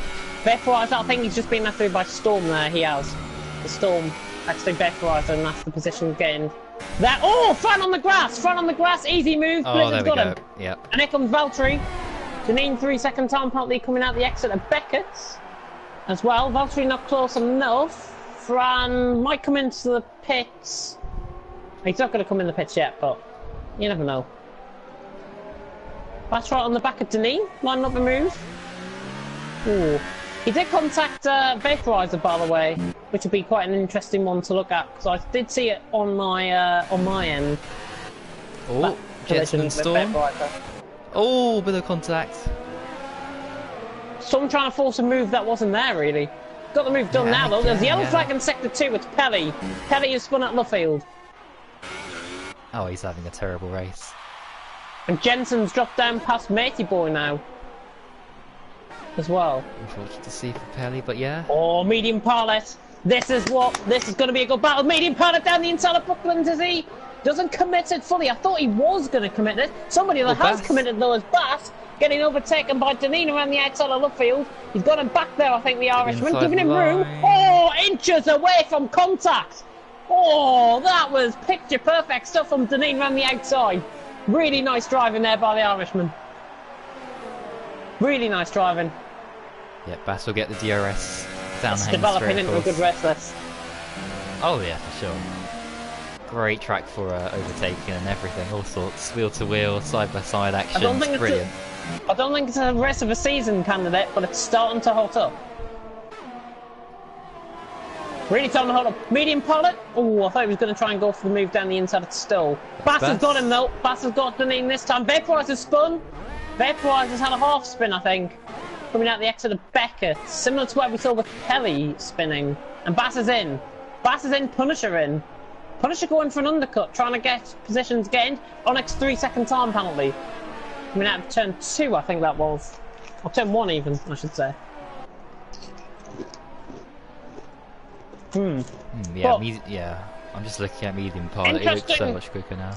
Vaporizer, I think he's just been left through by Storm there, he has. The Storm actually Vaporizer, and that's the position gained. There. Oh, Fran on the grass! Fran on the grass, easy move, Blizzard's got him. Yep. And here comes Valtteri. Janine 3-second time penalty coming out the exit of Beckett's as well. Valtteri not close enough. Fran might come into the pits. He's not going to come in the pits yet, but you never know. That's right on the back of Deneen, lining up a move. Ooh. He did contact Vaporizer, by the way, which would be quite an interesting one to look at, because I did see it on my end. Oh, Jetson and Storm. Oh, bit of contact. Storm trying to force a move that wasn't there, really. Got the move done now, though. There's the yellow flag in Sector 2, it's Pelly. Pelly is spun at Luffield. Oh, he's having a terrible race. And Jensen's dropped down past Matey Boy now. As well. Unfortunate to see for Pelly, but yeah. Oh, medium pilot. This is going to be a good battle. Medium pilot down the inside of Buckland, is he? Doesn't commit it fully. I thought he was going to commit it. Somebody that has committed, though, is Bass. Getting overtaken by Deneen around the outside of Luffield. He's got him back there, I think, the Irishman. Giving him room. Oh, inches away from contact. Oh, that was picture perfect stuff from Deneen around the outside. Really nice driving there by the Irishman. Really nice driving. Yeah, Bass will get the DRS down the developing into a good race this. Oh yeah, for sure. Great track for overtaking and everything, all sorts. Wheel to wheel, side by side action. Brilliant. I don't think it's a race of a season candidate, but it's starting to hot up. Really starting to hot up. Medium pilot. Oh, I thought he was going to try and go for the move down the inside of Stoll. Bass has got him though. Bass has got Deneen this time. Vaporizer's spun. Vaporizer's had a half spin, I think. Coming out the exit of Beckett. Similar to what we saw with Kelly spinning. And Bass is in. Bass is in, Punisher in. Punisher going for an undercut, trying to get positions gained. Onyx 3-second time penalty. Coming out of turn 2, I think that was. Or turn 1 even, I should say. Yeah, yeah. I'm just looking at medium pilot. It looks so much quicker now.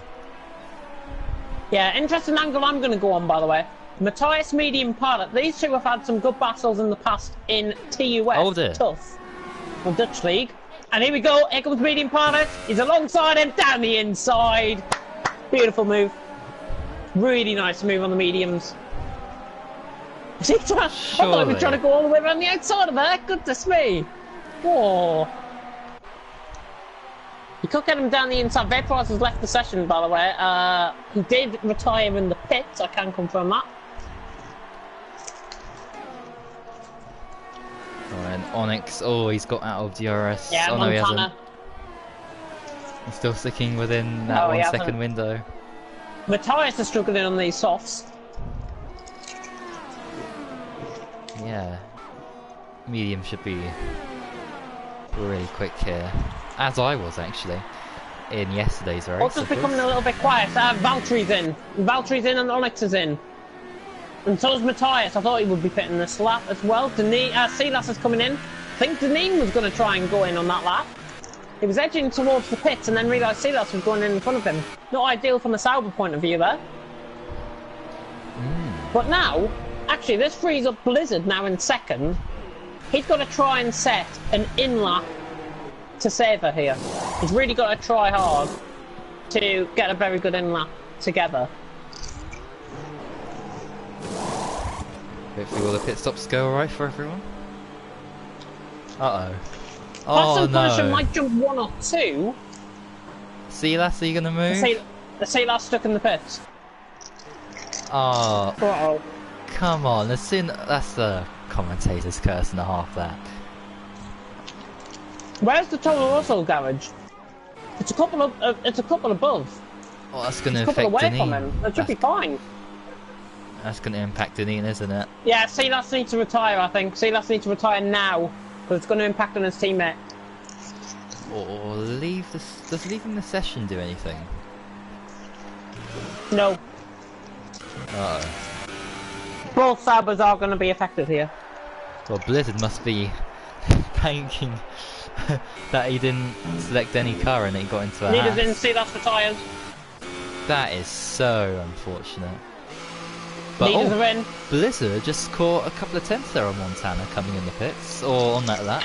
Yeah, interesting angle I'm going to go on, by the way. Matthias medium pilot. These two have had some good battles in the past in TUS. Oh, dear. Tough. Or Dutch League. And here we go. Here comes Medium Pilot. He's alongside him down the inside. Beautiful move. Really nice move on the mediums. I thought he was trying to go all the way around the outside of there. Goodness me. Whoa. You could get him down the inside. Vaporwise has left the session, by the way. He did retire in the pits. I can confirm that. And Onyx, oh, he's got out of DRS. Yeah, oh no, he Montana. hasn't. He's still sticking within that 1 second window. Matthias is struggling on these softs. Yeah. Medium should be really quick here. As I was, actually, in yesterday's race. It's just becoming a little bit quiet. Valtteri's in. Valtteri's in and Onyx is in. And so is Matthias. I thought he would be pitting this lap as well. Silas is coming in. I think Deneen was going to try and go in on that lap. He was edging towards the pits and then realised Silas was going in front of him. Not ideal from a Sauber point of view there. But now, actually, this frees up Blizzard now in second. He's got to try and set an in-lap to savour here. He's really got to try hard to get a very good in-lap together. Hopefully all the pit stops go alright for everyone. Uh-oh. Boston Punisher no. might jump 1 or 2. Silas, are you gonna move? The Silas stuck in the pits. Oh. Uh-oh. Come on, that's the commentator's curse and a half there. Where's the Toro Rosso garage? It's a couple above. Oh, that's gonna It's a couple affect away from him. That should be fine. That's gonna impact Deneen, isn't it? Yeah, Silas needs to retire, I think. Silas needs to retire now, because it's going to impact on his teammate. Or leave this. Does leaving the session do anything? No. Uh-oh. Both Saubers are going to be affected here. Well, Blizzard must be thanking that he didn't select any car and he got into a Neither did Silas retires. That is so unfortunate. But Leaders are in. Blizzard just caught a couple of tenths there on Montana coming in the pits, or on that lap.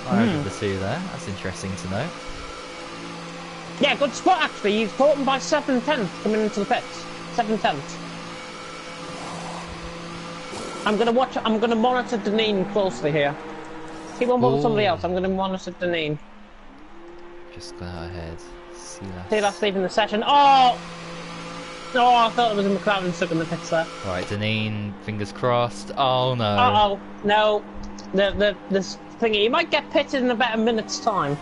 I heard the two there. That's interesting to know. Yeah, good spot actually. He's caught him by 7/10 coming into the pits. 7/10. I'm gonna monitor Deneen closely here. He won't bother somebody else. I'm gonna monitor Deneen. Just got out ahead. Silas leaving the session. Oh! Oh, I thought there was a McLaren stuck in the pits there. Right, Deneen, fingers crossed. Oh no. Uh-oh, no. This thingy, he might get pitted in about a minute's time.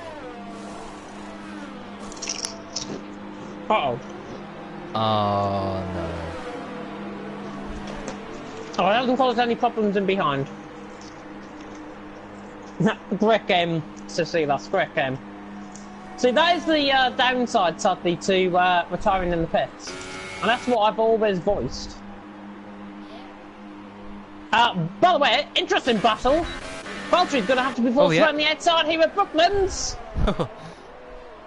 Uh-oh. Oh no. Oh, it hasn't caused any problems in behind. Great game, Cecilia, great game. See, that is the downside, sadly, to retiring in the pits. And that's what I've always voiced. By the way, interesting battle. Valtteri's going to have to be forced around the outside here at Brooklands.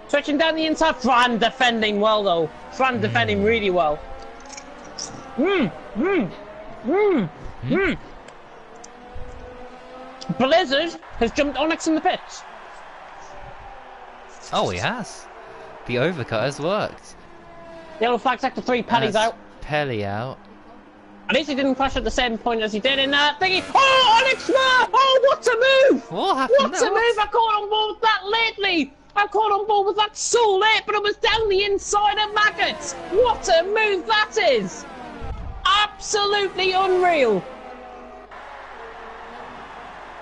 Switching down the inside. Fran defending well, though. Fran defending really well. Blizzard has jumped Onyx in the pits. Oh, he has. The overcut has worked. Yellow flag sector 3, Pelly's out. Pelly out. At least he didn't crash at the same point as he did in that thingy. Oh, Onyx! Oh, what a move! What happened? What a move! I caught on board with that lately! I caught on board with that so late, but it was down the inside of Maggots! What a move that is! Absolutely unreal!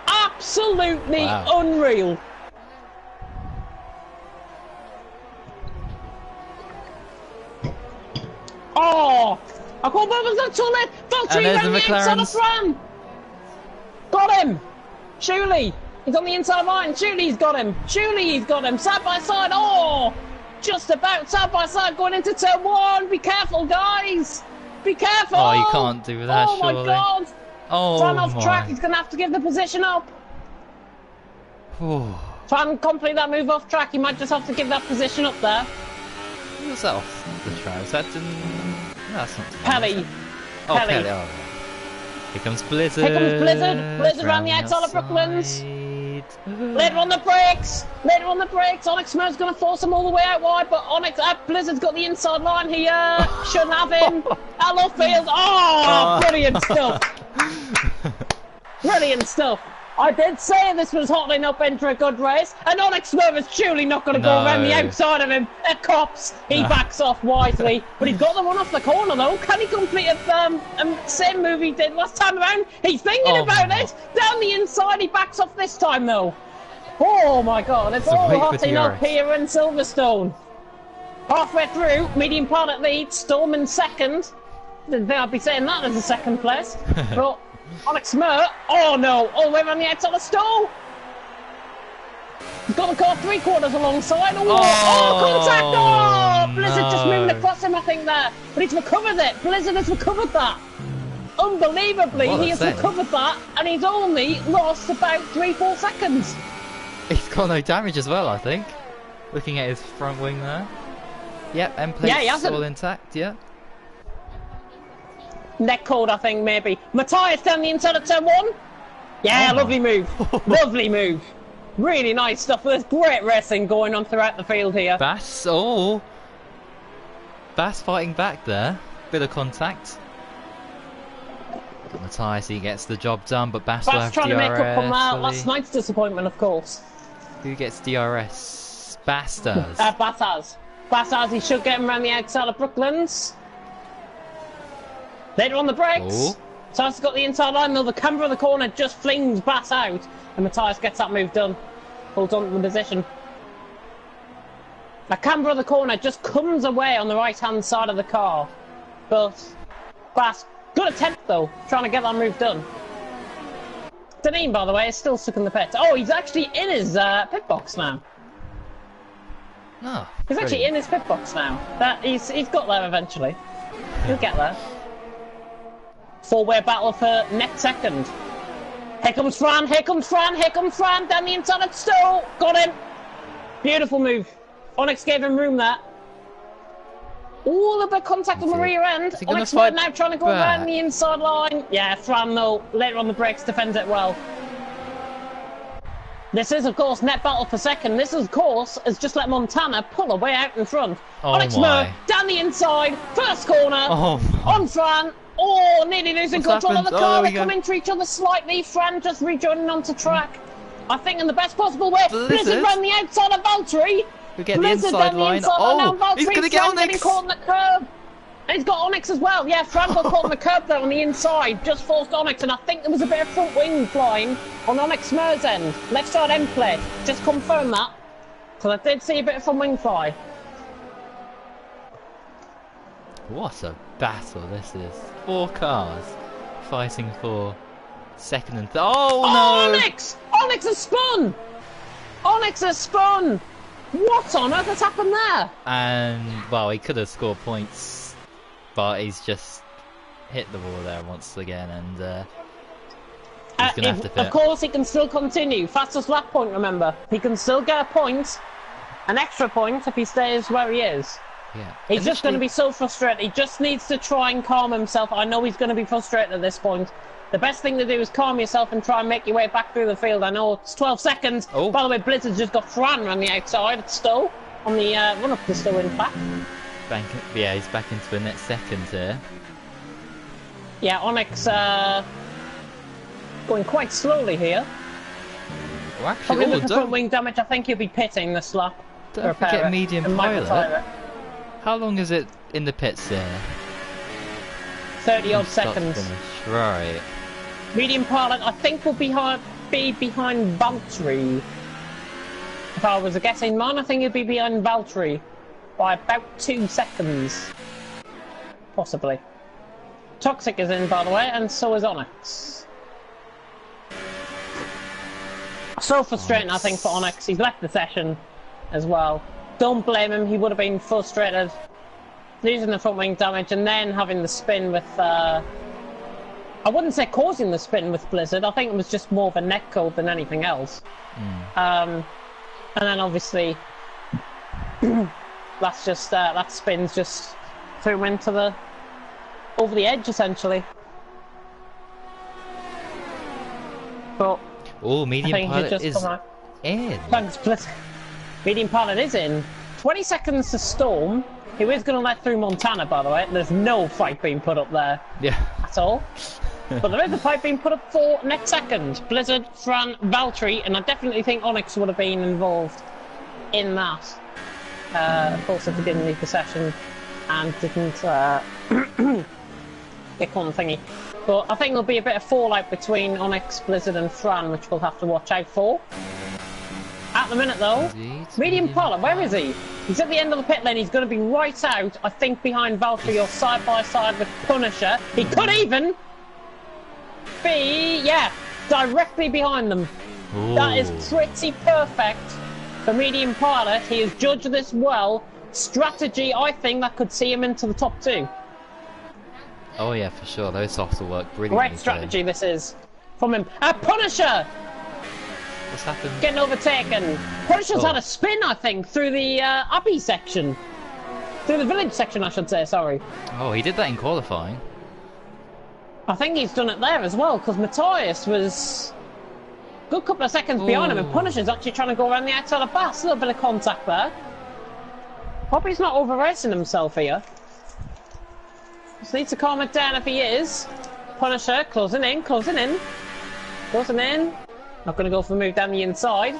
Absolutely unreal! Oh! I caught both of them too late! Valtteri ran the inside of Fran! Got him! Shuley! He's on the inside of mine! Shuley's got him! Shuley's got him! Side by side! Oh! Just about side by side going into turn 1! Be careful, guys! Be careful! Oh, you can't do that, oh surely. My god! Oh, Fran off track, he's going to have to give the position up! Try and complete that move off track, he might just have to give that position up there. Who was that off the track? Was that no, that's not Pelly. Oh, Pelly. Oh. Here comes Blizzard. Here comes Blizzard. Blizzard around the outside of Brooklands. Later on the brakes! Later on the brakes! Onyx Smurf's gonna force him all the way out wide, but Blizzard's got the inside line here. Shouldn't have him. Hello, Field. Oh, brilliant stuff. Brilliant stuff. I did say this was hotting up into a good race, and Onyx Smurf is surely not going to go around the outside of him. The cops. He backs off wisely, but he's got the one off the corner though. Can he complete a same move he did last time around? He's thinking about it. Down the inside, he backs off this time though. Oh my God! It's all hotting up here in Silverstone. Halfway through, Medium Pilot leads, Storm in second. Didn't think I'd be saying that as a second place, but. Onyx Smurf, oh no, all the way around the outside of Stowe. He's got the car 3/4 alongside. Oh, contact! Oh, Blizzard just moving across him, I think, there. But he's recovered it. Blizzard has recovered that. Unbelievably, he has recovered that, and he's only lost about 3-4 seconds. He's got no damage as well, I think. Looking at his front wing there. Yep, end plate's all intact, yeah. Neck cord, I think, maybe. Matthias down the inside of turn 1. Yeah, lovely move. Lovely move. Really nice stuff. There's great racing going on throughout the field here. Bass, Bass fighting back there. Bit of contact. Matthias, he gets the job done, but Bass will have trying DRS. To make up on that last night's disappointment, of course. Who gets DRS? Bass does. Bass has. Bass has. He should get him around the outside of Brooklands. Later on the brakes. Matthias has got the inside line though. The camber of the corner just flings Bass out, and Matthias gets that move done. Holds on to the position. The camber of the corner just comes away on the right-hand side of the car, but Bass, good attempt though, trying to get that move done. Deneen, by the way, is still stuck in the pit. Oh, he's actually in his pit box now. He's actually in his pit box now. He's got there eventually. He'll get there. Four-way battle for next second. Here comes Fran, here comes Fran, here comes Fran, down the inside of Stowe. Got him. Beautiful move. Onyx gave him room there. All of the contact on the rear end. Onyx now trying to go around the inside line. Yeah, Fran though, later on the brakes, defends it well. This is, of course, net battle for second. This, of course, has just let Montana pull away out in front. Onyx Smurf down the inside, first corner, on Fran. Oh, nearly losing control of the car. They're coming to each other slightly. Fran just rejoining onto track. I think in the best possible way. Blizzard ran the outside of Valtteri. We get the inside line. Oh, he's going to get Onyx. Getting caught on the curb. And he's got Onyx as well. Yeah, Fran got caught on the curb there on the inside. Just forced Onyx. And I think there was a bit of front wing flying on Onyx Smurf's end. Left side end plate. Just confirm that. So I did see a bit of front wing fly. What a battle this is. 4 cars fighting for second and third. Oh no! Onyx! Onyx has spun! Onyx has spun! What on earth has happened there? And, well, he could have scored points, but he's just hit the wall there once again, and he's going to have to pit. Of course, he can still continue. Fastest lap point, remember. He can still get a point, an extra point, if he stays where he is. Yeah. He's just going to be so frustrated. He just needs to try and calm himself. I know he's going to be frustrated at this point. The best thing to do is calm yourself and try and make your way back through the field. I know it's 12 seconds. Oh. By the way, Blizzard's just got Fran around the outside at Stowe. On the run up to Stowe, in fact. Yeah, he's back into the next second here. Yeah, Onyx going quite slowly here. Well, actually, probably with the front wing damage, I think he'll be pitting this lap. Don't forget medium pilot. How long is it in the pits there? 30 odd seconds. Right. Medium pilot, I think, will be behind Valtteri. If I was guessing mine, I think he'd be behind Valtteri by about 2 seconds. Possibly. Toxic is in, by the way, and so is Onyx. So frustrating, I think, for Onyx. He's left the session as well. Don't blame him, he would have been frustrated losing the front wing damage and then having the spin with I wouldn't say causing the spin with Blizzard. I think it was just more of a neck code than anything else. And then obviously that's just that spin's just threw him into the over the edge essentially. But Oh, I medium think he's pilot just is come out. in. Thanks, Blizzard. Medium pilot is in. 20 seconds to Storm. He is going to let through Montana, by the way. There's no fight being put up there Yeah. at all. But there is a fight being put up for next second. Blizzard, Fran, Valtteri, and I definitely think Onyx would have been involved in that. Of course, if he didn't leave the session and didn't get on the thingy. But I think there'll be a bit of fallout between Onyx, Blizzard, and Fran, which we'll have to watch out for. At the minute, though, Indeed, medium pilot, where is he? He's at the end of the pit lane. He's going to be right out, I think, behind Valtteri or side by side with Punisher. He could even be, yeah, directly behind them. Ooh. That is pretty perfect for medium pilot. He has judged this well. Strategy, I think, that could see him into the top 2. Oh yeah, for sure. Those softs will work brilliantly. Great strategy this is from him. Punisher! What's happened? Getting overtaken. Punisher's had a spin, I think, through the Abbey section. Through the village section, I should say, sorry. Oh, he did that in qualifying. I think he's done it there as well, because Matthias was a good couple of seconds behind him, and Punisher's actually trying to go around the outside of Bass. A little bit of contact there. Hope he's not over-racing himself here. Just needs to calm it down if he is. Punisher closing in, closing in. Closing in. Not going to go for the move down the inside.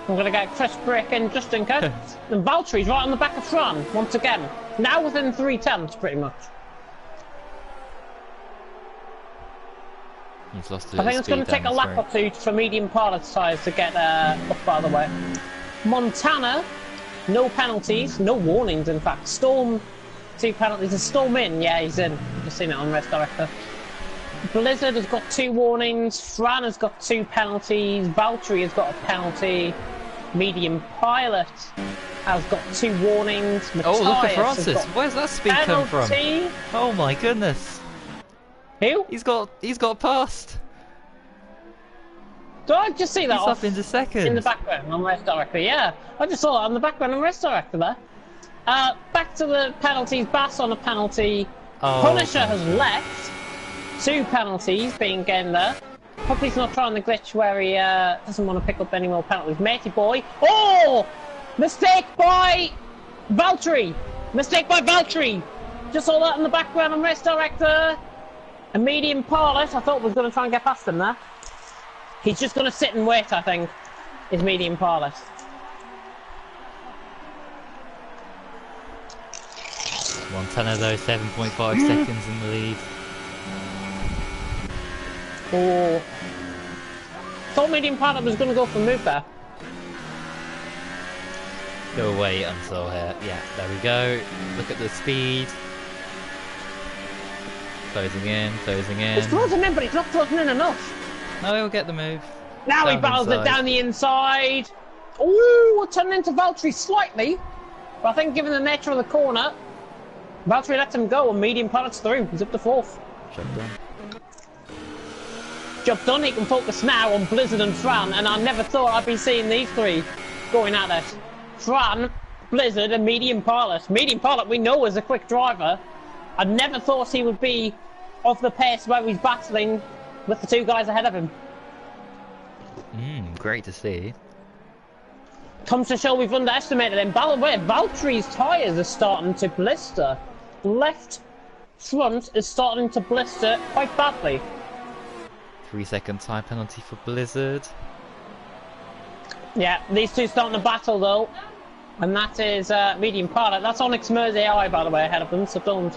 I'm going to get a fresh break in just in case. And Valtteri's right on the back of Fran, once again. Now within 3/10, pretty much. He's lost I think it's going to take a lap or two for medium pilot size to get up, by the way. Montana, no penalties, no warnings, in fact. Storm, 2 penalties. Is Storm in? Yeah, he's in. I've just seen it on Race Director. Blizzard has got 2 warnings. Fran has got 2 penalties. Valtteri has got a penalty. Medium pilot has got 2 warnings. Matthias, oh, look at Francis. Where's that speed come from? Oh my goodness. Who? He's got past. Did I just see that? He's up into second. In the background on Race Director, yeah. I just saw that on the background on Race Director there. Back to the penalties. Bass on a penalty. Oh, Punisher has left. 2 penalties being gained there. Hope he's not trying the glitch where he doesn't want to pick up any more penalties. Matey boy. Oh! Mistake by Valtteri. Mistake by Valtteri. Just saw that in the background on Race Director. A medium pilot. I thought was going to try and get past him there. He's just going to sit and wait, I think. Is medium pilot. Montana though, 7.5 seconds in the lead. Oh. Thought medium pilot was going to go for a move there. Go wait until here. Yeah, there we go. Look at the speed. Closing in, closing in. He's closing in, but he's not closing in enough. No, he'll get the move. Now Down he battles inside. it down the inside. Ooh, turning into Valtteri slightly. But I think given the nature of the corner, Valtteri lets him go and medium pilots through. He's up to 4th. Job done. Job done, he can focus now on Blizzard and Fran, and I never thought I'd be seeing these 3 going at it. Fran, Blizzard, and medium pilot. Medium pilot we know is a quick driver. I never thought he would be of the pace where he's battling with the 2 guys ahead of him. Great to see. Comes to show we've underestimated him. By the way, Valtteri's tyres are starting to blister. Left front is starting to blister quite badly. 3-second time penalty for Blizzard. Yeah, these 2 starting to battle though. And that is medium pilot. That's Onyx Mersey AI, by the way, ahead of them, so don't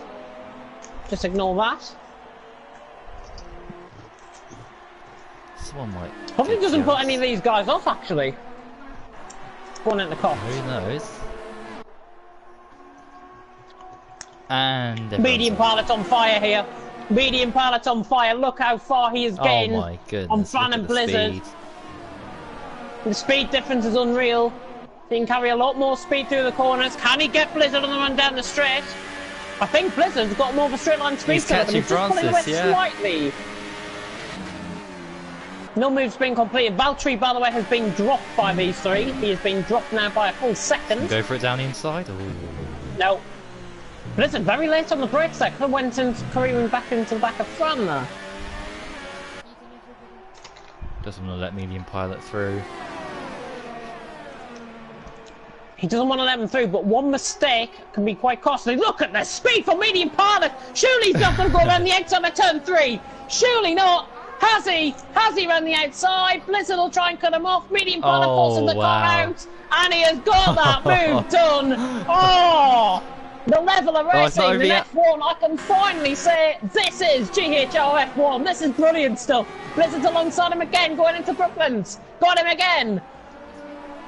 just ignore that. Someone might. Hopefully he doesn't put any of these guys off, actually. Going in the cops. Who knows? And Medium pilot on fire here. Medium pilot on fire. Look how far he is getting oh my goodness, on Fran and Blizzard. Speed. The speed difference is unreal. He can carry a lot more speed through the corners. Can he get Blizzard on the run down the straight? I think Blizzard's got more of a straight line speed to him. He's just pulling away slightly. No move's been completed. Valtteri, by the way, has been dropped by these 3. He has been dropped now by a full second. Go for it down the inside? Ooh. No. Blizzard very late on the brakes there. Could have went into careering back into the back of Fran there. Doesn't want to let medium pilot through. He doesn't want to let him through, but one mistake can be quite costly. Look at the speed for medium pilot! Surely he's not going to go around the outside of turn 3! Surely not! Has he? Has he run the outside? Blizzard will try and cut him off. Medium pilot forcing the car out. And he has got that move done! Oh! The level of racing in F1, I can finally say this is GHR F1. This is brilliant stuff. Blizzard's alongside him again, going into Brooklands. Got him again.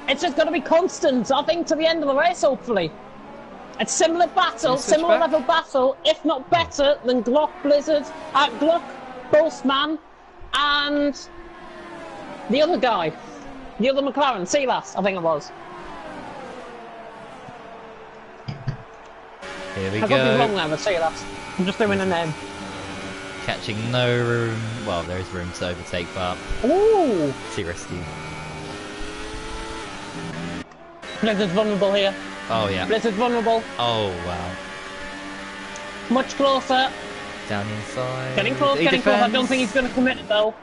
It's just going to be constant, I think, to the end of the race, hopefully. It's similar battle, similar level battle, if not better than Glock Blizzard, Glock Boastman, and the other guy, the other McLaren, Sealas, I think it was. Here we go. I could be wrong there with Sealas. I'm just doing a name. Catching no room. Well, there is room to overtake, but ooh, too risky. Blizzard's vulnerable here. Oh yeah. Blizzard's vulnerable. Oh wow. Much closer. Down the inside. Getting close, getting close. I don't think he's going to commit it though.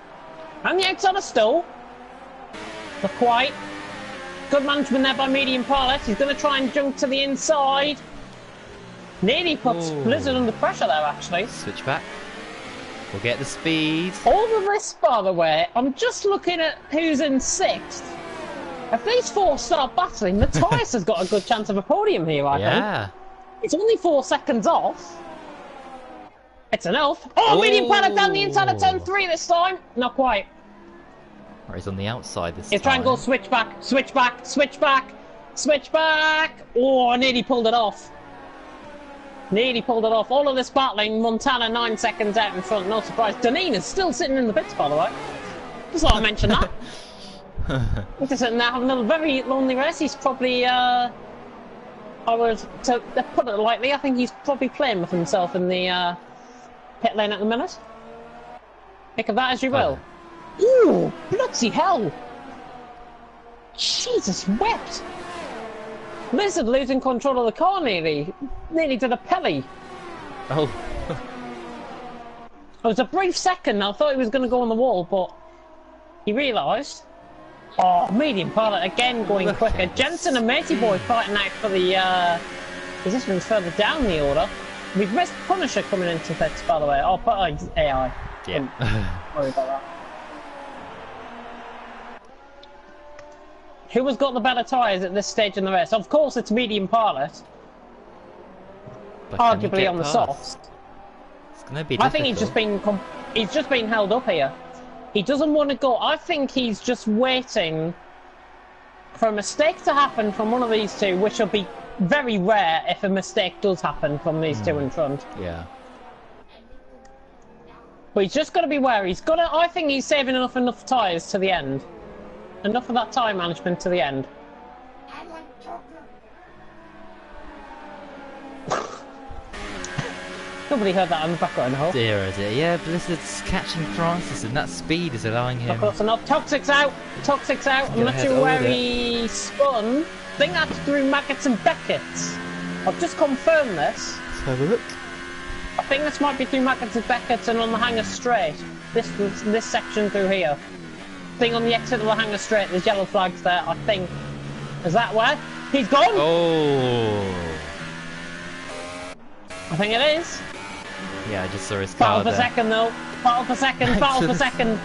And the outside of still. Not quite. Good management there by medium pilot. He's going to try and jump to the inside. Nearly puts Blizzard under pressure there, actually. Switch back. We'll get the speed. All of this, by the way, I'm just looking at who's in 6th. If these 4 start battling, Matthias has got a good chance of a podium here, I think. It's only 4 seconds off. It's enough. Oh, medium pilot down the inside of turn 3 this time. Not quite. Or he's on the outside this time. He's trying to go switch back, switch back, switch back, switch back. Oh, I nearly pulled it off. Nearly pulled it off. All of this battling, Montana 9 seconds out in front, no surprise. Deneen is still sitting in the pits, by the way. Just thought I'd mention that. He's just sitting there having a very lonely race. He's probably, I would, to put it lightly, I think he's probably playing with himself in the pit lane at the minute. Think of that as you will. Ooh, bloody hell! Jesus wept! Blizzard losing control of the car nearly did a Pelly. Oh. It was a brief second, I thought he was going to go on the wall, but he realised. Oh, medium pilot again going quicker. Jensen and Matey Boy fighting out for the positions further down the order. We've missed Punisher coming into pits, by the way. Oh, AI. Yeah. Worry about that. Who has got the better tyres at this stage in the race? Of course, it's medium pilot. But arguably on the softs. It's gonna be difficult. I think he's just been held up here. He doesn't want to go. I think he's just waiting for a mistake to happen from one of these two, which will be very rare if a mistake does happen from these two in front. Yeah. But he's just got to be wary. He's got to. I think he's saving enough tyres to the end. Enough of that tyre management to the end. Nobody heard that on the background, I hope. Dear, oh dear. Yeah, Blizzard's catching Francis, and that speed is allowing him. Of course not. Toxic's out. Toxic's out. I'm not sure where he spun. I think that's through Maggots and Beckett's. I've just confirmed this. Let's have a look. I think this might be through Maggots and Beckett's and on the hangar straight. This section through here. I think on the exit of the hangar straight, there's yellow flags there, I think. Is that where? He's gone! Oh! I think it is. Yeah, I just saw his car Battle for second though. Battle for second, battle for second.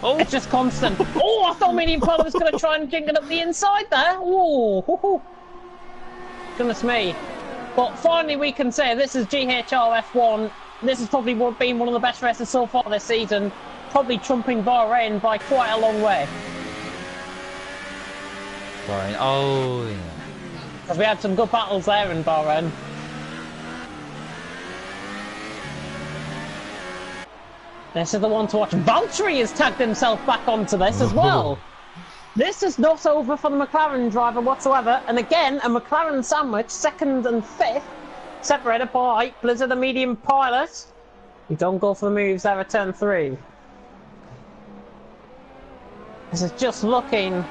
Oh! It's just constant. Oh, I thought medium pilot was going to try and jink it up the inside there. Oh, goodness me. But finally we can say this is GHR F1. This has probably been one of the best races so far this season. Probably trumping Bahrain by quite a long way. Bahrain, oh yeah. Because we had some good battles there in Bahrain. This is the one to watch. Valtteri has tagged himself back onto this as well. This is not over for the McLaren driver whatsoever. And again, a McLaren sandwich, 2nd and 5th, separated by Blizzard, the medium pilot. You don't go for the moves there at turn 3. This is just looking...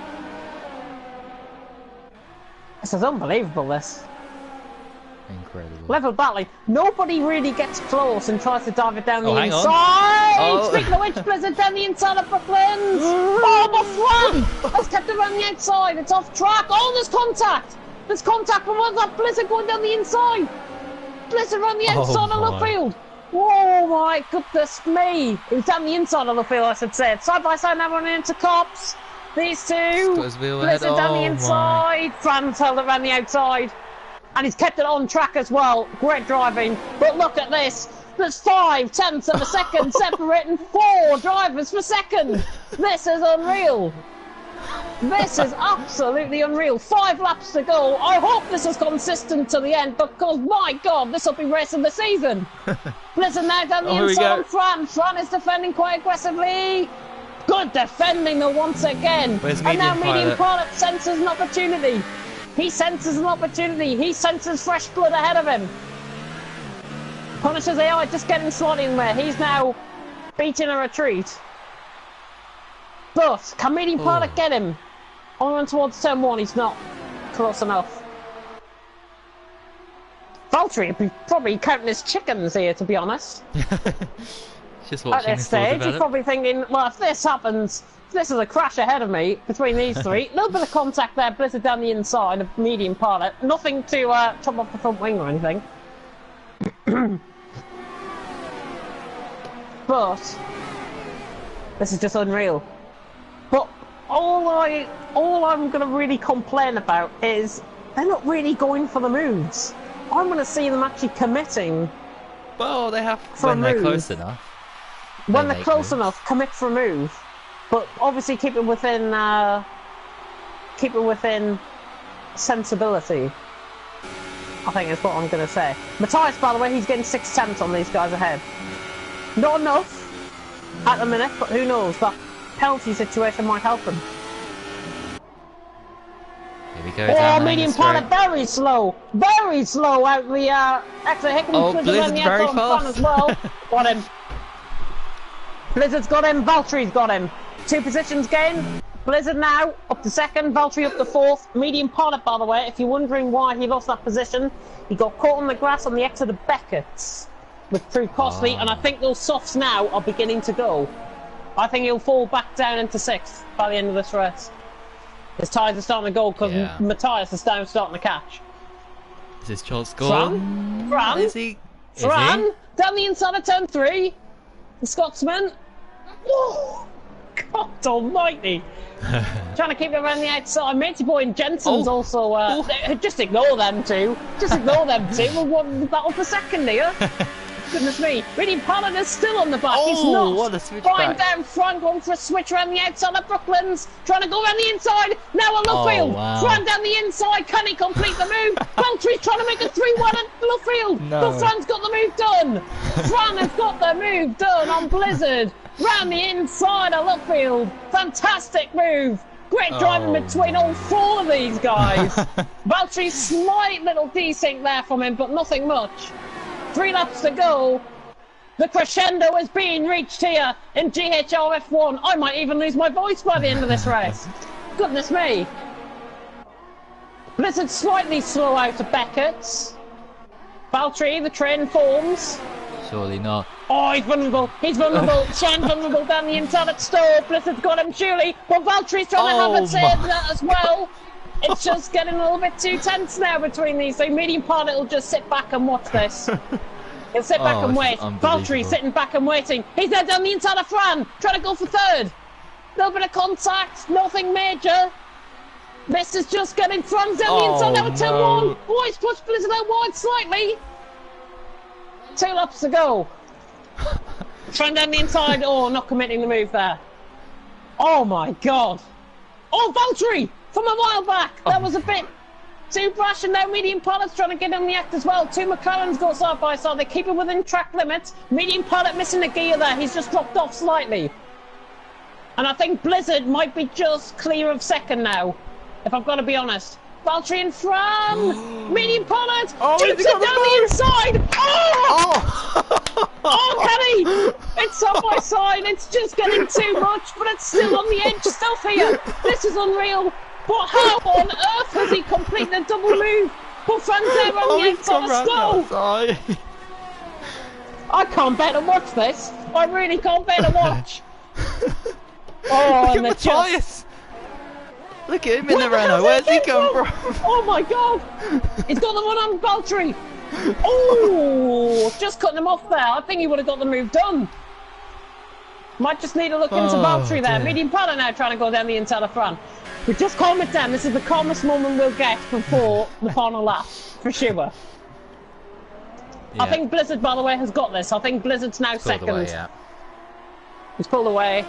This is unbelievable, this. Incredible. Level battling. Nobody really gets close and tries to dive it down the hang on. inside. Oh. Speaking of which, Blizzard down the inside of Brooklyn. Oh, the front has kept it around the outside. It's off track. Oh, there's contact. There's contact from that Blizzard going down the inside. Blizzard around the outside of the field. Oh my goodness me. It was down the inside of the field, I should say. Side by side now running into cops. These two. Blizzard down the inside. Fran's held it around the outside. And he's kept it on track as well. Great driving. But look at this. There's 5/10 of a second separating 4 drivers per second. This is unreal. This is absolutely unreal. 5 laps to go. I hope this is consistent to the end because, my God, this will be race of the season. Blizzard now down the inside on Fran. Fran is defending quite aggressively. Good defending though once again. And now Medium Pilot senses an opportunity. He senses an opportunity. He senses fresh blood ahead of him. Punisher's AI just getting slightly in there. He's now beating a retreat. But can Medium Pilot get him? On towards turn 1, he's not close enough. Valtteri would be probably counting his chickens here, to be honest. Just watching at this stage, he's probably thinking, well, if this happens, if this is a crash ahead of me between these 3, a little bit of contact there, Blizzard down the inside of Medium Pilot. Nothing to chop off the front wing or anything. But this is just unreal. But all I'm going to really complain about is they're not really going for the moves. I'm going to see them actually committing. Well, they have when they're close enough. When they're close enough, commit for a move. But obviously keep it within sensibility. I think is what I'm going to say. Matthias, by the way, he's getting 6/10 on these guys ahead. Not enough at the minute, but who knows? That penalty situation might help him. Here we go. Oh, Medium Pilot, very slow out the exit. Blizzard's very fast as well. Got him. Blizzard's got him. Valtteri's got him. 2 positions gained. Blizzard now up to 2nd. Valtteri up to 4th. Medium Pilot, by the way, if you're wondering why he lost that position, he got caught on the grass on the exit of Beckett's, which proved costly. And I think those softs now are beginning to go. I think he'll fall back down into 6th by the end of this race. His tyres are starting to go because Matthias is starting to catch. Is his chance gone? Fran? Is he? Fran? Down the inside of turn 3. The Scotsman. Oh, God almighty. Trying to keep it around the outside. Matey Boy and Jensen's also... just ignore them two. Just ignore them two. We'll want battle for 2nd here. Goodness me. Medium Pilot is still on the back. He's not. What a switch Flying down front, going for a switch around the outside of Brooklands. Trying to go around the inside. Now on Luffield. Fran down the inside. Can he complete the move? Valtteri's trying to make a 3-1 at Luffield. No. But Fran's got the move done. Fran has got the move done on Blizzard. Round the inside of Luffield. Fantastic move. Great driving between all 4 of these guys. Valtteri's slight little desync there from him, but nothing much. 3 laps to go. The crescendo is being reached here in GHR F1. I might even lose my voice by the end of this race. Goodness me. Blizzard slightly slow out of Beckett's. Valtteri, the train forms. Surely not. Oh, he's vulnerable. He's vulnerable. Shan vulnerable down the inside at Stowe. Blizzard's got him, surely. But Valtteri's trying to have it saved as well. It's just getting a little bit too tense now between these. So Medium Pilot will just sit back and watch this. He'll sit back and wait. Valtteri sitting back and waiting. He's there down the inside of Fran, trying to go for 3rd. Little bit of contact, nothing major. This is just getting Fran's down the inside now at turn 1. Oh, he's pushed Blizzard out wide slightly. 2 laps to go. Fran down the inside. Oh, not committing the move there. Oh my God. Oh, Valtteri! From a while back, that was a bit too brash, and now Medium Pilot's trying to get in the act as well. 2 McLarens go side by side, they keep it within track limits. Medium Pilot missing a gear there, he's just dropped off slightly. And I think Blizzard might be just clear of 2nd now, if I've got to be honest. Valtteri and Fran! Medium Pilot! Shoots it down the inside! Oh, Kenny! It's side by side, it's just getting too much, but it's still on the edge stuff here. This is unreal. But how on earth has he completed a double move? Put fans there on the outside of Stowe! I can't bear to watch this. I really can't bear to watch. Oh, Look and at Matthias! Look at him in the Renault. Where's he come from? Oh my god! He's got the one on Valtteri. Oh, just cutting him off there. I think he would have got the move done. Might just need to look into Valtteri there. Medium paddock now trying to go down the inside of front. But just calm it down. This is the calmest moment we'll get before the final lap, for sure. Yeah. I think Blizzard, by the way, has got this. I think Blizzard's now second. Away, yeah. He's pulled away.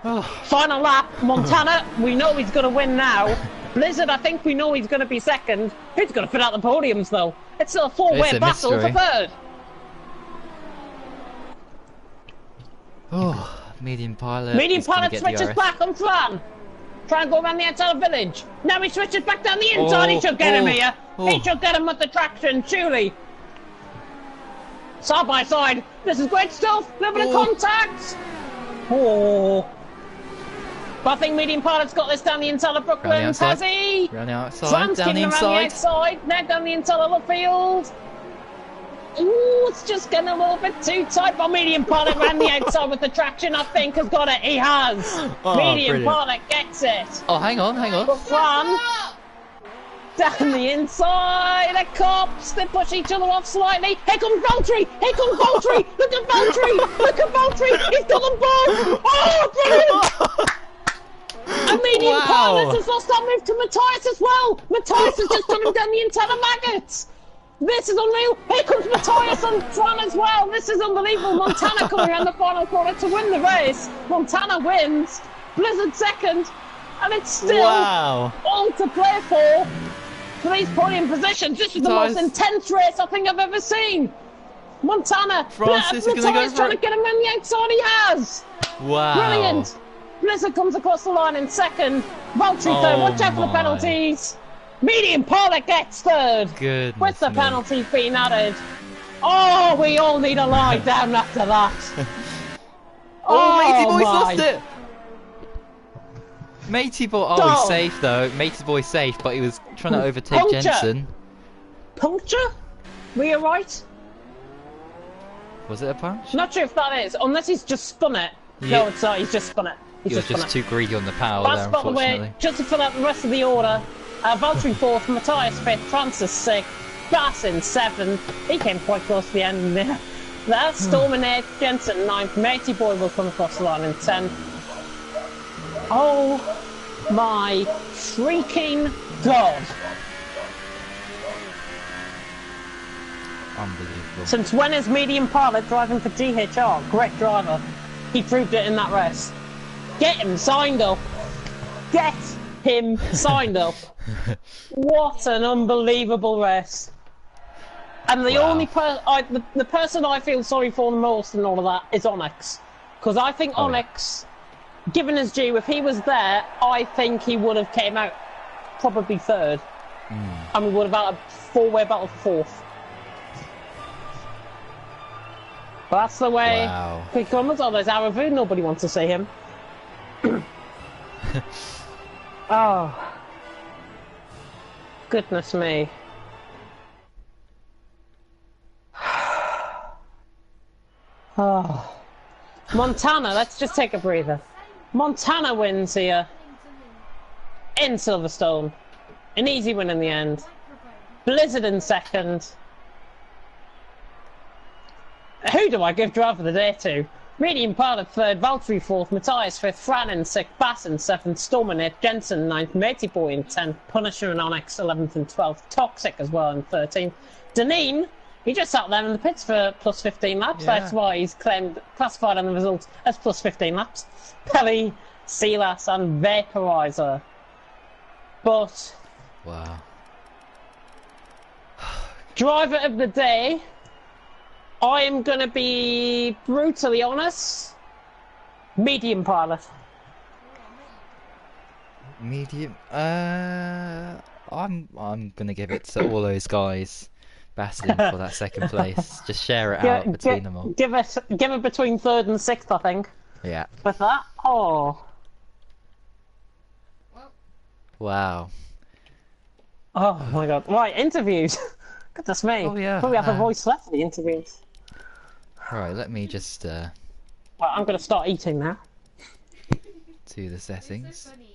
Final lap, Montana, we know he's going to win now. Blizzard, I think we know he's going to be second. Who's going to fit out the podiums, though? It's still a four-way battle for third. Oh, medium pilot. Medium pilot switches back on Fran. Try and go around the outside of village. Now he switches back down the inside. He should get him here. He should get him with the traction, surely. Side by side. This is great stuff. Little bit of contact. Oh. But I think medium pilot's got this down the inside of Brooklands, has he? Round the outside, Fran's down the keeping inside. Around the outside, now down the inside of the field. Ooh, it's just getting a little bit too tight. But medium pilot ran the outside with the traction, I think, has got it. He has. Medium pilot gets it. Oh, hang on. But Fran, down the inside, the cops, they push each other off slightly. Here comes Valtteri! Look at Valtteri! He's got them both! Oh, brilliant! A medium pilot has lost that move to Matthias as well. Matthias has just done him down the inside of Maggots. This is unreal. Here comes Matthias on Fran as well. This is unbelievable. Montana coming around the final corner to win the race. Montana wins. Blizzard second. And it's still all to play for these podium positions. This is the most intense race I think I've ever seen. Montana. Francis is Matthias trying to get him on the outside. He has. Wow. Brilliant. Blizzard comes across the line in second. Valtteri third. Watch out for the penalties. Medium pilot gets third. Goodness with the penalties being added. Oh, we all need a lie down after that. Matey Boy's lost it. Matey Boy, he's safe though. Matey Boy's safe, but he was trying to overtake Jensen. Puncture? Were you right? Was it a punch? Not sure if that is, unless he's just spun it. No, it's not. He's just spun it. He was just too greedy on the power there, by the way, just to fill out the rest of the order. Valtteri fourth, Matthias fifth, Francis sixth, Bass in seventh. He came quite close to the end there. That's Storm in eighth, Jensen ninth, Matey Boy will come across the line in 10th. Oh my freaking god! Unbelievable. Since when is medium pilot driving for GHR? Great driver. He proved it in that race. Get him signed up. Get him signed up. What an unbelievable race. And the only the person I feel sorry for the most in all of that is Onyx. Because I think Onyx, given his due, if he was there, I think he would have came out probably third. And we would have had a four-way battle for fourth. But that's the way he comes. Oh, there's Aravu. Nobody wants to see him. Oh. Goodness me. Oh. Montana, let's just take a breather. Montana wins here. In Silverstone. An easy win in the end. Blizzard in second. Who do I give driver of the day to? Medium pilot third, Valtteri fourth, Matthias fifth, Fran in sixth, Bass in seventh, Storm in eighth, Jensen ninth, Matey Boy in 10th, Punisher and Onyx 11th and 12th, Toxic as well in 13th. Deneen, he just sat there in the pits for plus 15 laps, that's why he's classified on the results as plus 15 laps. Pelly, Silas and Vaporizer. But... wow. Driver of the day... I am going to be brutally honest. Medium pilot. Medium. I'm gonna give it to all those guys battling for that second place. Just share it out between them all. Give it between third and sixth, I think. Yeah. With that, oh. Wow. Oh my god. Right, interviews. Goodness me. Oh yeah. Will we have a voice left for the interviews? Right, let me just Well, I'm going to start eating now. do the settings. It's so funny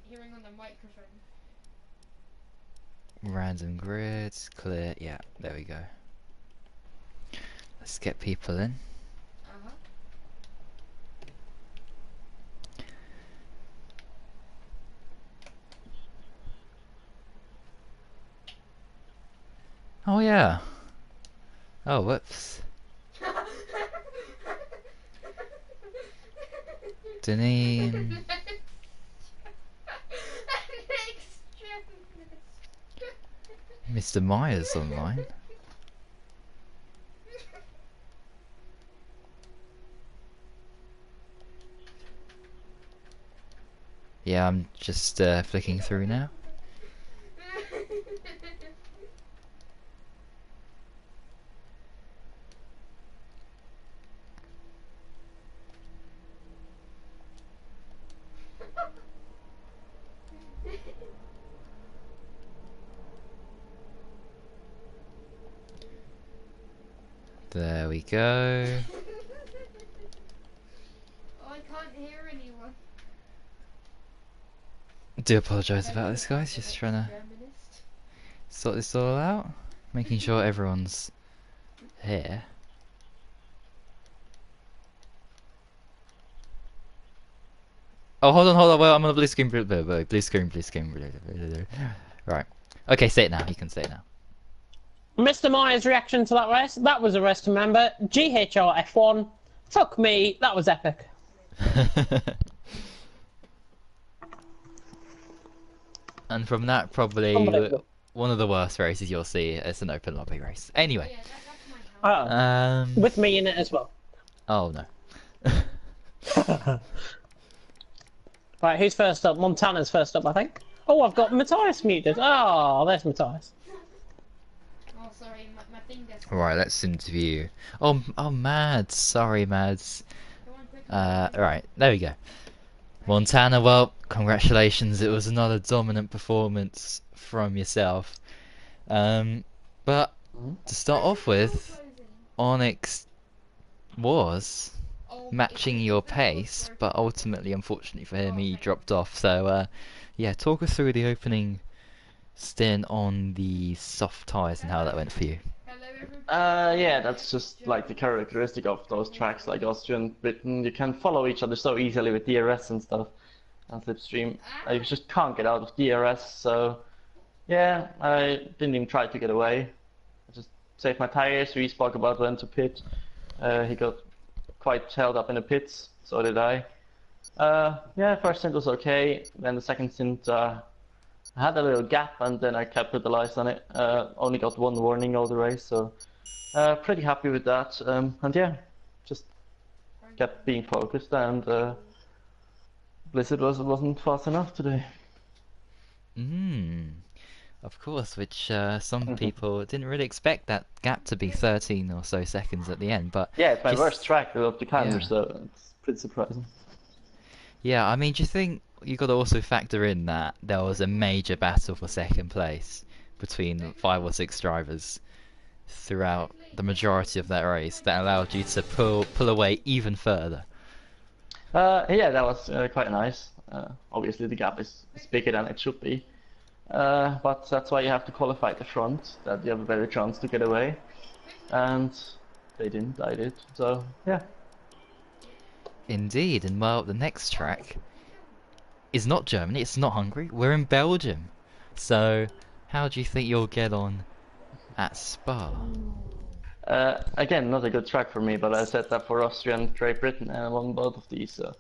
hearing on the microphone. Random grids, clear. Yeah, there we go. Let's get people in. Uh-huh. Oh yeah. Oh, whoops. Deneen. Mr. Myers online. Yeah, I'm just flicking through now. There we go. Oh, I can't hear anyone. Do apologise about this, guys. Just trying to sort this all out. Making sure everyone's here. Oh, hold on. Well, I'm on a blue screen. Blue screen. Right. Okay, say it now. You can say it now. Mr. Myers' reaction to that race. That was a race to remember. GHR F1. Fuck me. That was epic. And from that, probably Unbelievable. one of the worst races you'll see. It's an open lobby race. Anyway. Yeah, that's my house. With me in it as well. Oh no. Right, who's first up? Montana's first up, I think. Oh, I've got Matthias muted. Oh, there's Matthias. Oh, sorry, my thing does. Right, let's interview. Oh, Mads. Sorry, Mads. Come on, quick. Right, there we go. Montana, well, congratulations. It was another dominant performance from yourself. But to start off with, Onyx was matching your pace, but ultimately, unfortunately for him, he dropped off. So, yeah, talk us through the opening stint on the soft tyres and how that went for you. Hello, everybody. Yeah, that's just like the characteristic of those tracks like Austria and Britain. You can follow each other so easily with DRS and stuff and slipstream. You just can't get out of DRS, so yeah, I didn't even try to get away. I just saved my tires. We spoke about when to pit. He got quite held up in the pits, so did I. Yeah, first stint was okay. Then the second stint, I had a little gap, and then I capitalized on it. Only got one warning all the race, so pretty happy with that. And yeah, just kept being focused, and Blizzard wasn't fast enough today. Of course, which some people didn't really expect that gap to be 13 or so seconds at the end, but Yeah, it's my just- worst track of the calendar, yeah. so it's pretty surprising. Yeah, I mean, do you think you got to also factor in that there was a major battle for second place between 5 or 6 drivers throughout the majority of that race that allowed you to pull away even further? Yeah, that was quite nice. Obviously, the gap is bigger than it should be. But that's why you have to qualify at the front, that you have a better chance to get away. And they didn't, I did. So, yeah. Indeed, and well, the next track is not Germany, it's not Hungary, we're in Belgium. So, how do you think you'll get on at Spa? Again, not a good track for me, but I said that for Austria and Great Britain, and I won both of these. So,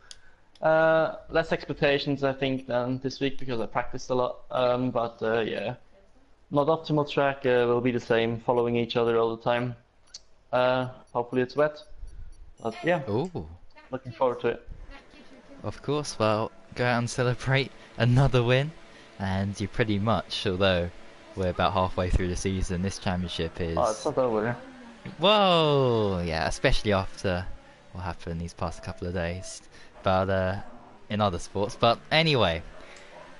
less expectations, I think, than this week because I practiced a lot. But yeah, not optimal track. Will be the same, following each other all the time. Hopefully it's wet. But yeah, Ooh, looking forward to it. of course, well, go out and celebrate another win. And you pretty much, although we're about halfway through the season, this championship is... Oh, it's not over. Whoa! Yeah, especially after what happened these past couple of days. But in other sports. But anyway,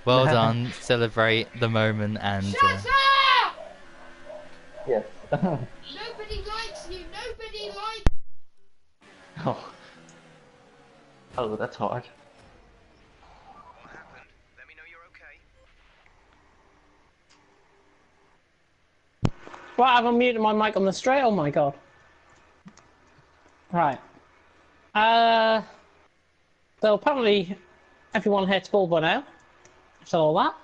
Well done. Celebrate the moment and. Shut up! Yes. Nobody likes you. Nobody likes. Oh. Oh, that's hard. What happened? Let me know you're okay. Right, I've unmuted my mic on the straight. Oh my god. Right. So apparently everyone hates ball by now. So all that.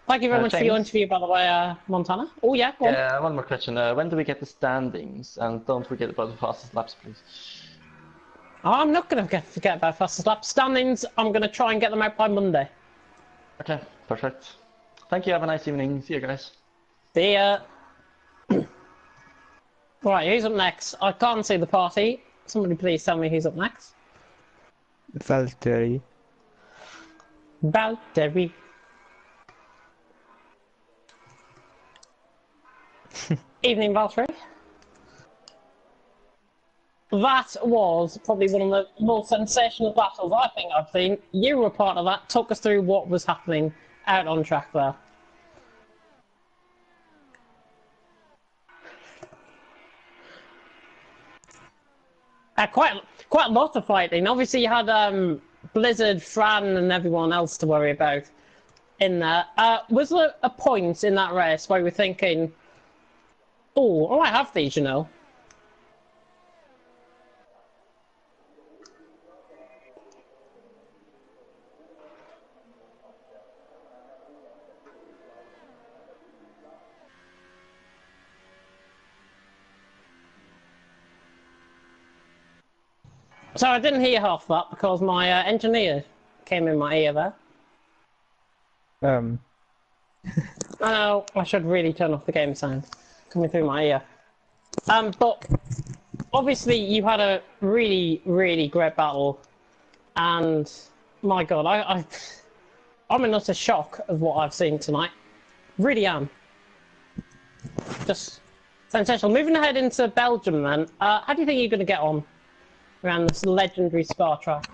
Thank you very much for your James? interview, by the way, Montana. Oh yeah, go on. Yeah, one more question. When do we get the standings? And don't forget about the fastest laps, please. I'm not going to forget about fastest lap standings. I'm going to try and get them out by Monday. Okay, perfect. Thank you, have a nice evening. See you guys. See ya. Right, who's up next? I can't see the party. Somebody please tell me who's up next. Valtteri. Valtteri. Evening, Valtteri. That was probably one of the most sensational battles I think I've seen. You were part of that. Talk us through what was happening out on track there. Quite a lot of fighting. Obviously, you had Blizzard, Fran, and everyone else to worry about in there. Was there a point in that race where you were thinking, "Oh, I have these," you know? So I didn't hear half that because my engineer came in my ear there. I know I should really turn off the game sound coming through my ear. But obviously you had a really, really great battle, and my God, I'm in utter shock of what I've seen tonight. Really am. Just sensational. Moving ahead into Belgium then. How do you think you're going to get on around this legendary Spa track?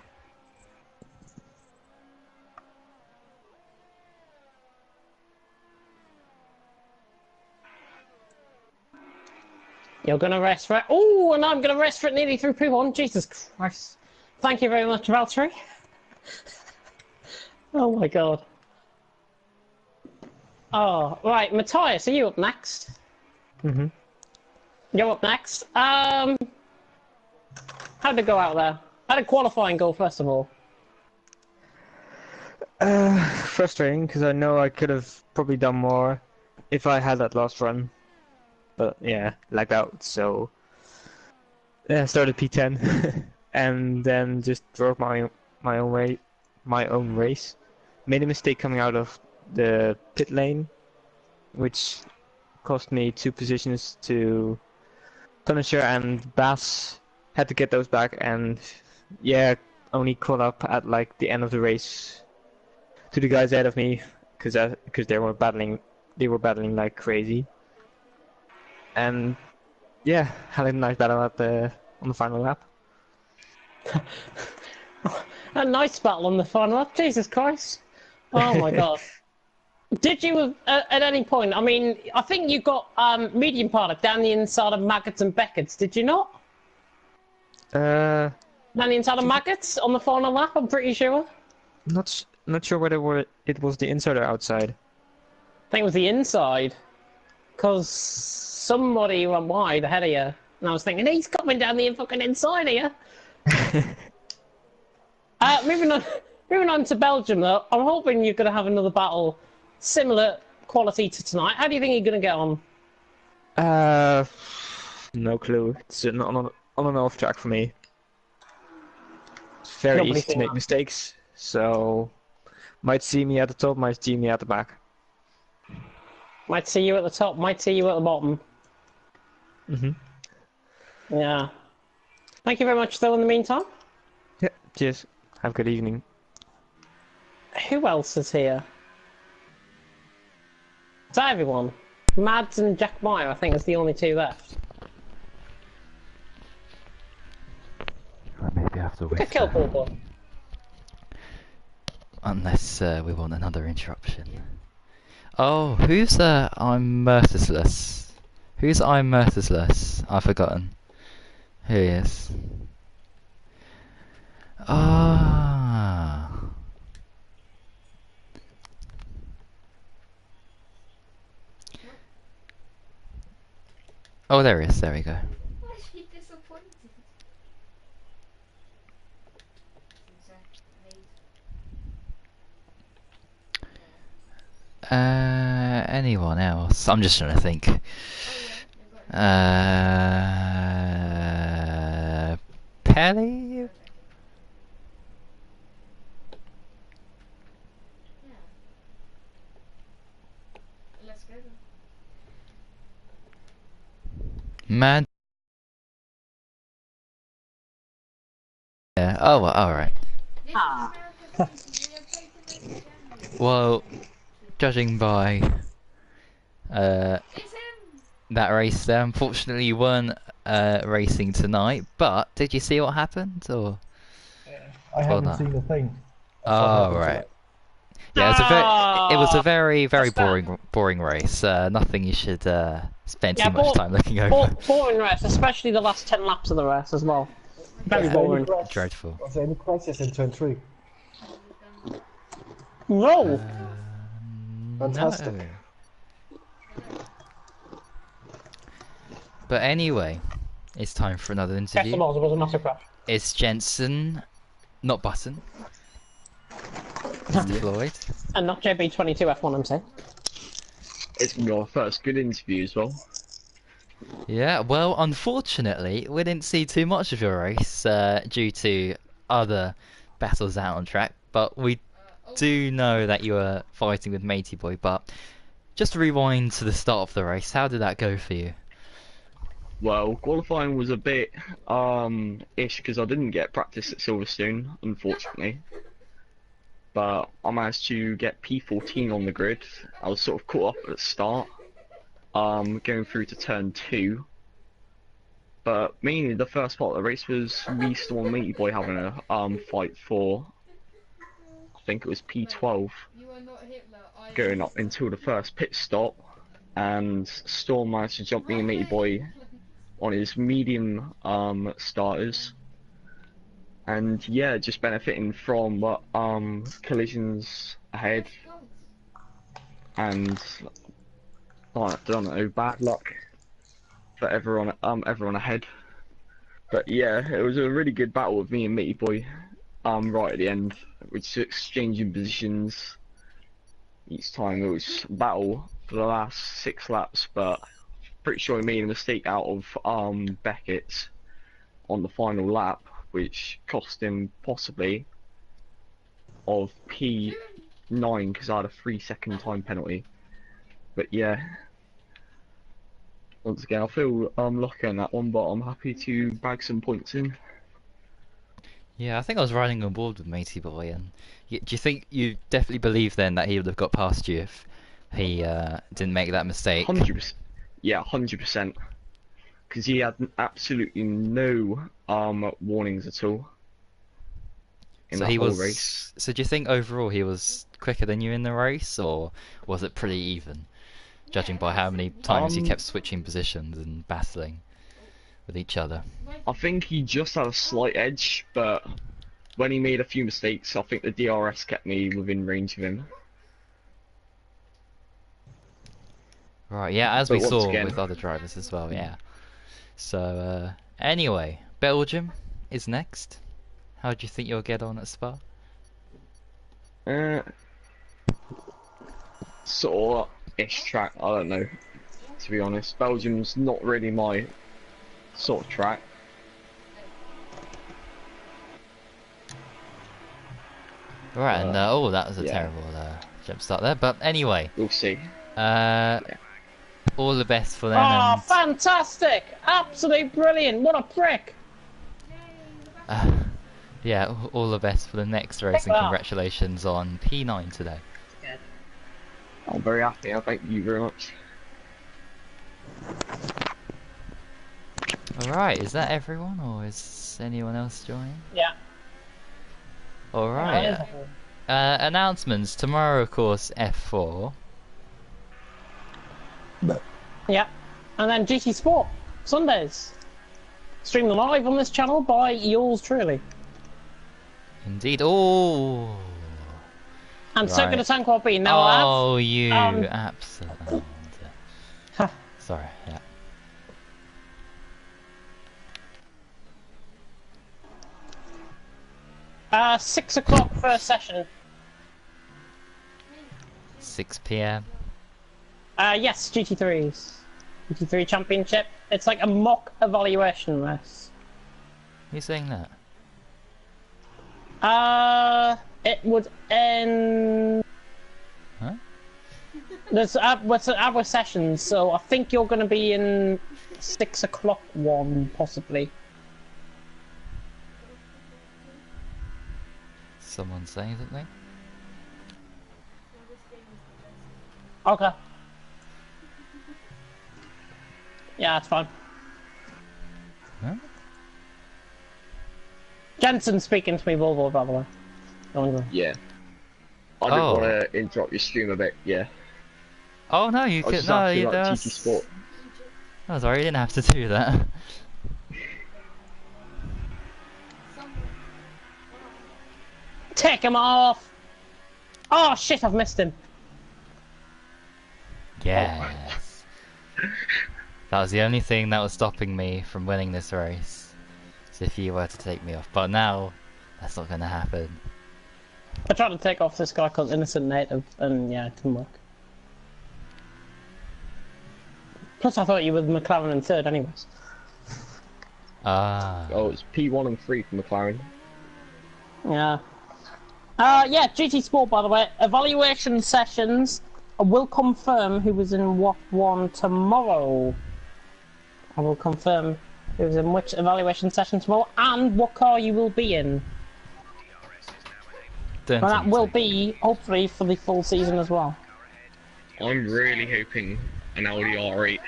You're going to rest for it. Oh, and I'm going to rest for it nearly through P1. Jesus Christ. Thank you very much, Valtteri. Oh my God. Oh, right. Matthias, are you up next? Mm-hmm. You're up next. How'd it go out there? How did qualifying go, first of all? Frustrating, because I know I could have probably done more if I had that last run. But yeah, lagged out, so yeah, started P10 and then just drove my own race. Made a mistake coming out of the pit lane, which cost me 2 positions to Punisher and Bass. Had to get those back, and yeah, only caught up at like the end of the race to the guys ahead of me, because they were battling like crazy. And yeah, had a nice battle on the final lap. A nice battle on the final lap. Jesus Christ! Oh my God! Did you at any point? I mean, I think you got medium product down the inside of Maggots and Beckett's. Did you not? Down the inside of Maggots on the final lap. I'm pretty sure. Not sure whether it was the inside or outside. I think it was the inside, because somebody went wide ahead of you, and I was thinking he's coming down the fucking inside here. Moving on to Belgium, though, I'm hoping you're going to have another battle similar quality to tonight. How do you think you're going to get on? No clue. It's on and off track for me. It's very easy to make mistakes, so might see me at the top, might see me at the back. Might see you at the top, might see you at the bottom. Mm-hmm. Yeah. Thank you very much, though, in the meantime. Yeah, cheers. Have a good evening. Who else is here? Is that everyone? Mads and Jack Meyer, I think, is the only 2 left. Maybe after We could kill Paul. Unless we want another interruption. question. Oh, who's I'm Merciless? Who's I'm Merciless? I've forgotten. Who he is? Ah. Oh, there he is. There we go. Why is he disappointed? Anyone else? I'm just trying to think. Pelly? Yeah. Let's go then. Man. Yeah. Oh, well, alright. This Ah. is America City. We are taking over January. Well, judging by It's him! that race there, unfortunately you weren't racing tonight, but did you see what happened, or? I haven't done. seen a thing. Oh, right. Yeah, it was a very, very boring race. Nothing you should spend too much time looking over. Boring race, especially the last 10 laps of the race as well. Very boring. Dreadful. Was there any crashes in turn 3? No! Fantastic. No. But anyway, it's time for another Guess interview. the balls, it was a massive crash. It's Jensen, not Button. Mr. Floyd. And not JB22 F1 MC. It's your first good interview as well. Yeah, well, unfortunately, we didn't see too much of your race due to other battles out on track, but we do know that you were fighting with Matey Boy. But just to rewind to the start of the race, how did that go for you? Well, qualifying was a bit ish because I didn't get practice at Silverstone, unfortunately. But I managed to get P14 on the grid. I was sort of caught up at the start, going through to turn 2. But mainly the first part of the race was me, Storm, and Matey Boy having a fight for, I think it was P12, You are not Hitler. going up until the first pit stop. And Storm managed to jump me and Matey Boy on his medium starters. And yeah, just benefiting from collisions ahead, and I don't know, bad luck for everyone ahead. But yeah, it was a really good battle with me and Matey Boy right at the end, which exchanging positions each time. It was a battle for the last 6 laps, but pretty sure he made a mistake out of Beckett on the final lap, which cost him possibly of P9 because I had a 3-second time penalty. But yeah, once again I feel lucky on that one, but I'm happy to bag some points in. Yeah, I think I was riding on board with Matey Boy, and do you think you definitely believe then that he would have got past you if he didn't make that mistake? 100%. Yeah, 100%. Because he had absolutely no warnings at all in So the he whole was. race. So do you think overall he was quicker than you in the race, or was it pretty even, judging by how many times you kept switching positions and battling with each other? I think he just had a slight edge, but when he made a few mistakes, I think the DRS kept me within range of him. Right, yeah, as But we once saw again- with other drivers as well, yeah. So, anyway, Belgium is next. How do you think you'll get on at Spa? Sort of ish track, I don't know, to be honest. Belgium's not really my sort of track. Right, and oh, that was a yeah. terrible jump start there. But anyway, We'll see. all the best for them. Oh, and, fantastic! Absolutely brilliant! What a prick! yeah, all the best for the next race, and Wow. congratulations on P9 today. I'm very happy, thank you very much. Alright, is that everyone, or is anyone else joining? Yeah. Alright. Announcements tomorrow, of course. F4. Yeah. And then GT Sport, Sundays. Streamed live on this channel by yours truly. Indeed. Oh. And Right. Circuit of Tank RP. Now Oh, you um, absolute. Sorry. Yeah. 6 o'clock first session. 6 p.m. Yes, GT3s. GT3 Championship. It's like a mock evaluation race. You saying that? It would end. Huh? There's hour sessions, so I think you're going to be in 6 o'clock one, possibly. Someone saying something? Okay. Yeah, that's fine. Huh? Jensen's speaking to me, Volvo, by the way. Don't worry. Yeah. I didn't Oh. want to interrupt your stream a bit, yeah. Oh no, you I was could. just No, asking you about don't. TT Sport. Oh, sorry, you didn't have to do that. Take him off! Oh shit, I've missed him. Yes. That was the only thing that was stopping me from winning this race. So if you were to take me off, but now that's not going to happen. I tried to take off this guy called Innocent Native, and yeah, it didn't work. Plus, I thought you were McLaren in third, anyways. Ah. Oh, it's P1 and 3 for McLaren. Yeah. Yeah, GT Sport, by the way. Evaluation sessions. I will confirm who was in what one tomorrow. I will confirm who was in which evaluation session tomorrow and what car you will be in. Don't And that think will so. be, hopefully, for the full season as well. I'm really hoping an Audi R8.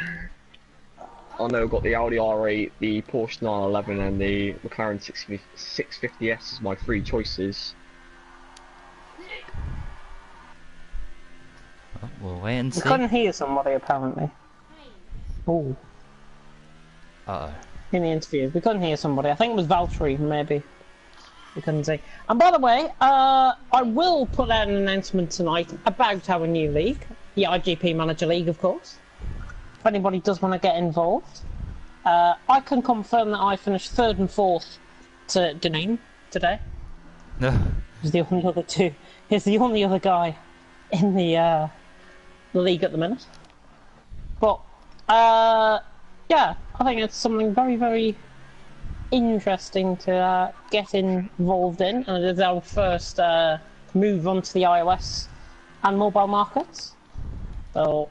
I know I've got the Audi R8, the Porsche 911 and the McLaren 650S as my three choices. Oh, we'll wait and We see. couldn't hear somebody, apparently. Oh, Uh-oh. in the interview. We couldn't hear somebody. I think it was Valtteri, maybe. We couldn't see. And by the way, I will put out an announcement tonight about our new league. The IGP Manager League, of course. If anybody does want to get involved. I can confirm that I finished 3rd and 4th to Deneen today. No. He's the only other two. He's the only other guy in the league at the minute. But yeah, I think it's something very, very interesting to get involved in, and it is our first move onto the iOS and mobile markets. So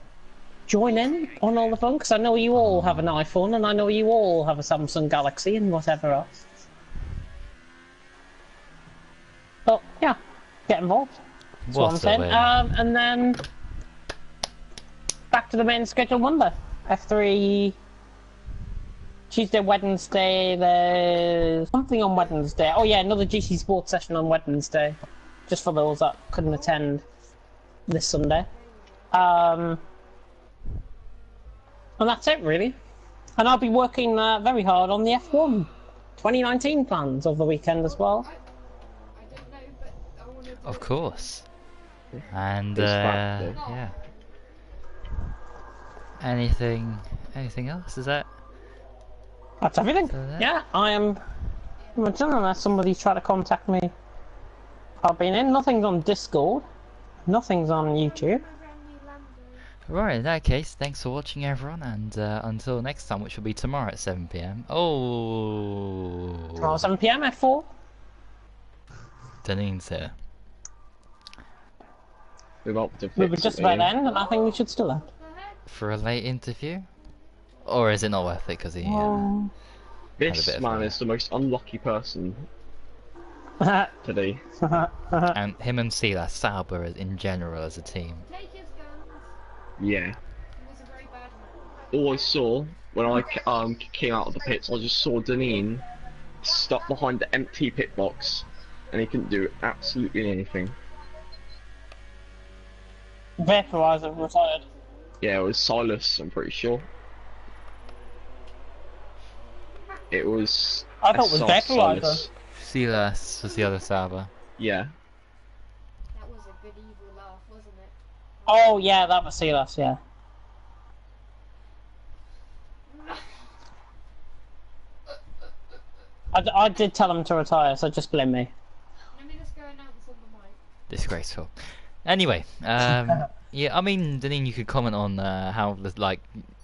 join in on all the fun, because I know you all have an iPhone, and I know you all have a Samsung Galaxy and whatever else. But yeah, get involved. That's what I'm What a saying. win. And then back to the main schedule Monday. F3 Tuesday, Wednesday, there's something on Wednesday. Oh yeah, another GC Sports session on Wednesday. Just for those that couldn't attend this Sunday. And that's it really. And I'll be working very hard on the F1 2019 plans over the weekend as well. I don't know, but I want to. Of course. And, It's back, though. yeah. Anything else? Is that? That's everything. So that- Yeah, I'm done unless somebody's trying to contact me. I've been in. Nothing's on Discord. Nothing's on YouTube. Right, in that case, thanks for watching everyone, and until next time, which will be tomorrow at 7 PM. Oh, Tomorrow 7 PM F4. Deneen's here. We're about to We were fix just it, about to Ian. end, and I think we should still end. For a late interview? Or is it not worth it because he... had a This bit of man fun. is the most unlucky person today. And him and Silas Sauber in general as a team. Take his guns. Yeah. He was a very bad man. All I saw when I came out of the pits, I just saw Deneen stuck behind the empty pit box, and he couldn't do absolutely anything. Vaporizer retired. Yeah, it was Silas, I'm pretty sure. It was. I thought it was SR Vaporizer. Silas. Silas was the other server. Yeah. That was a good evil laugh, wasn't it? Oh yeah, that was Silas, yeah. I did tell him to retire, so just blame me. Let me just go announce on the mic. Disgraceful. Anyway, yeah, I mean, Deneen, you could comment on how,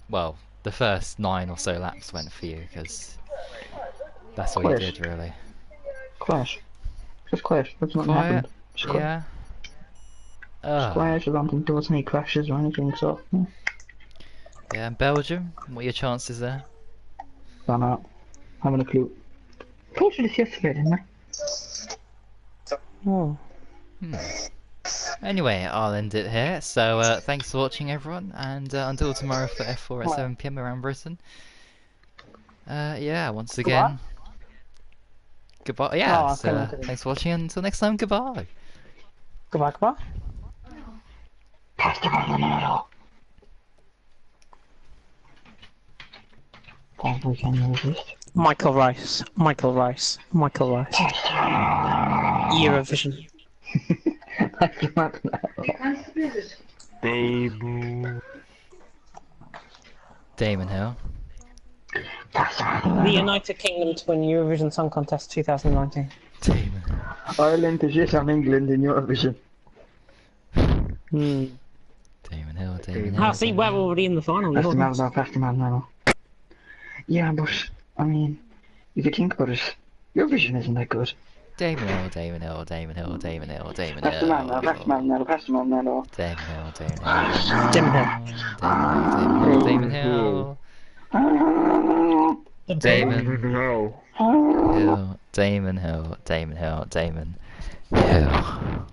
well, the first 9 or so laps went for you, because that's all you Quiet. did, really. Quiet. Just quiet. That's not Quiet, happened. Just quiet. yeah. Just quiet. I don't think there was any crashes or anything, so. Yeah. Yeah, and Belgium, what are your chances there? Don't know. Having a clue. Told you this yesterday, didn't I? Oh. Anyway, I'll end it here. So, thanks for watching, everyone, and until tomorrow for F4 at 7 PM around Britain. Yeah, once again, goodbye. Yeah, Oh, so, thanks for watching, and until next time, goodbye. Goodbye, goodbye. Pass the ball in the middle. Probably can you resist? Michael Rice. Michael Rice. Michael Rice. Eurovision. Pass the ball in the middle. Damon Hill. Pass the ball in the The middle. United Kingdom to win Eurovision Song Contest 2019. Damon. Ireland to shit on England in Eurovision. Hmm. Damon Hill, Damon Hill. Ah, see, we're already in the final. Pass the middle, pass the middle. Yeah, but, I mean, you could think about it. Eurovision isn't that good. Damon Hill, Damon Hill, Damon Hill, Damon Hill, Damon Pass the Hill. middle, pass the middle, pass the middle. Damon Hill, Damon Hill. Damon Hill. Damon Hill. Damon No. Hill. Damon Hill. Damon Hill. Damon Hill.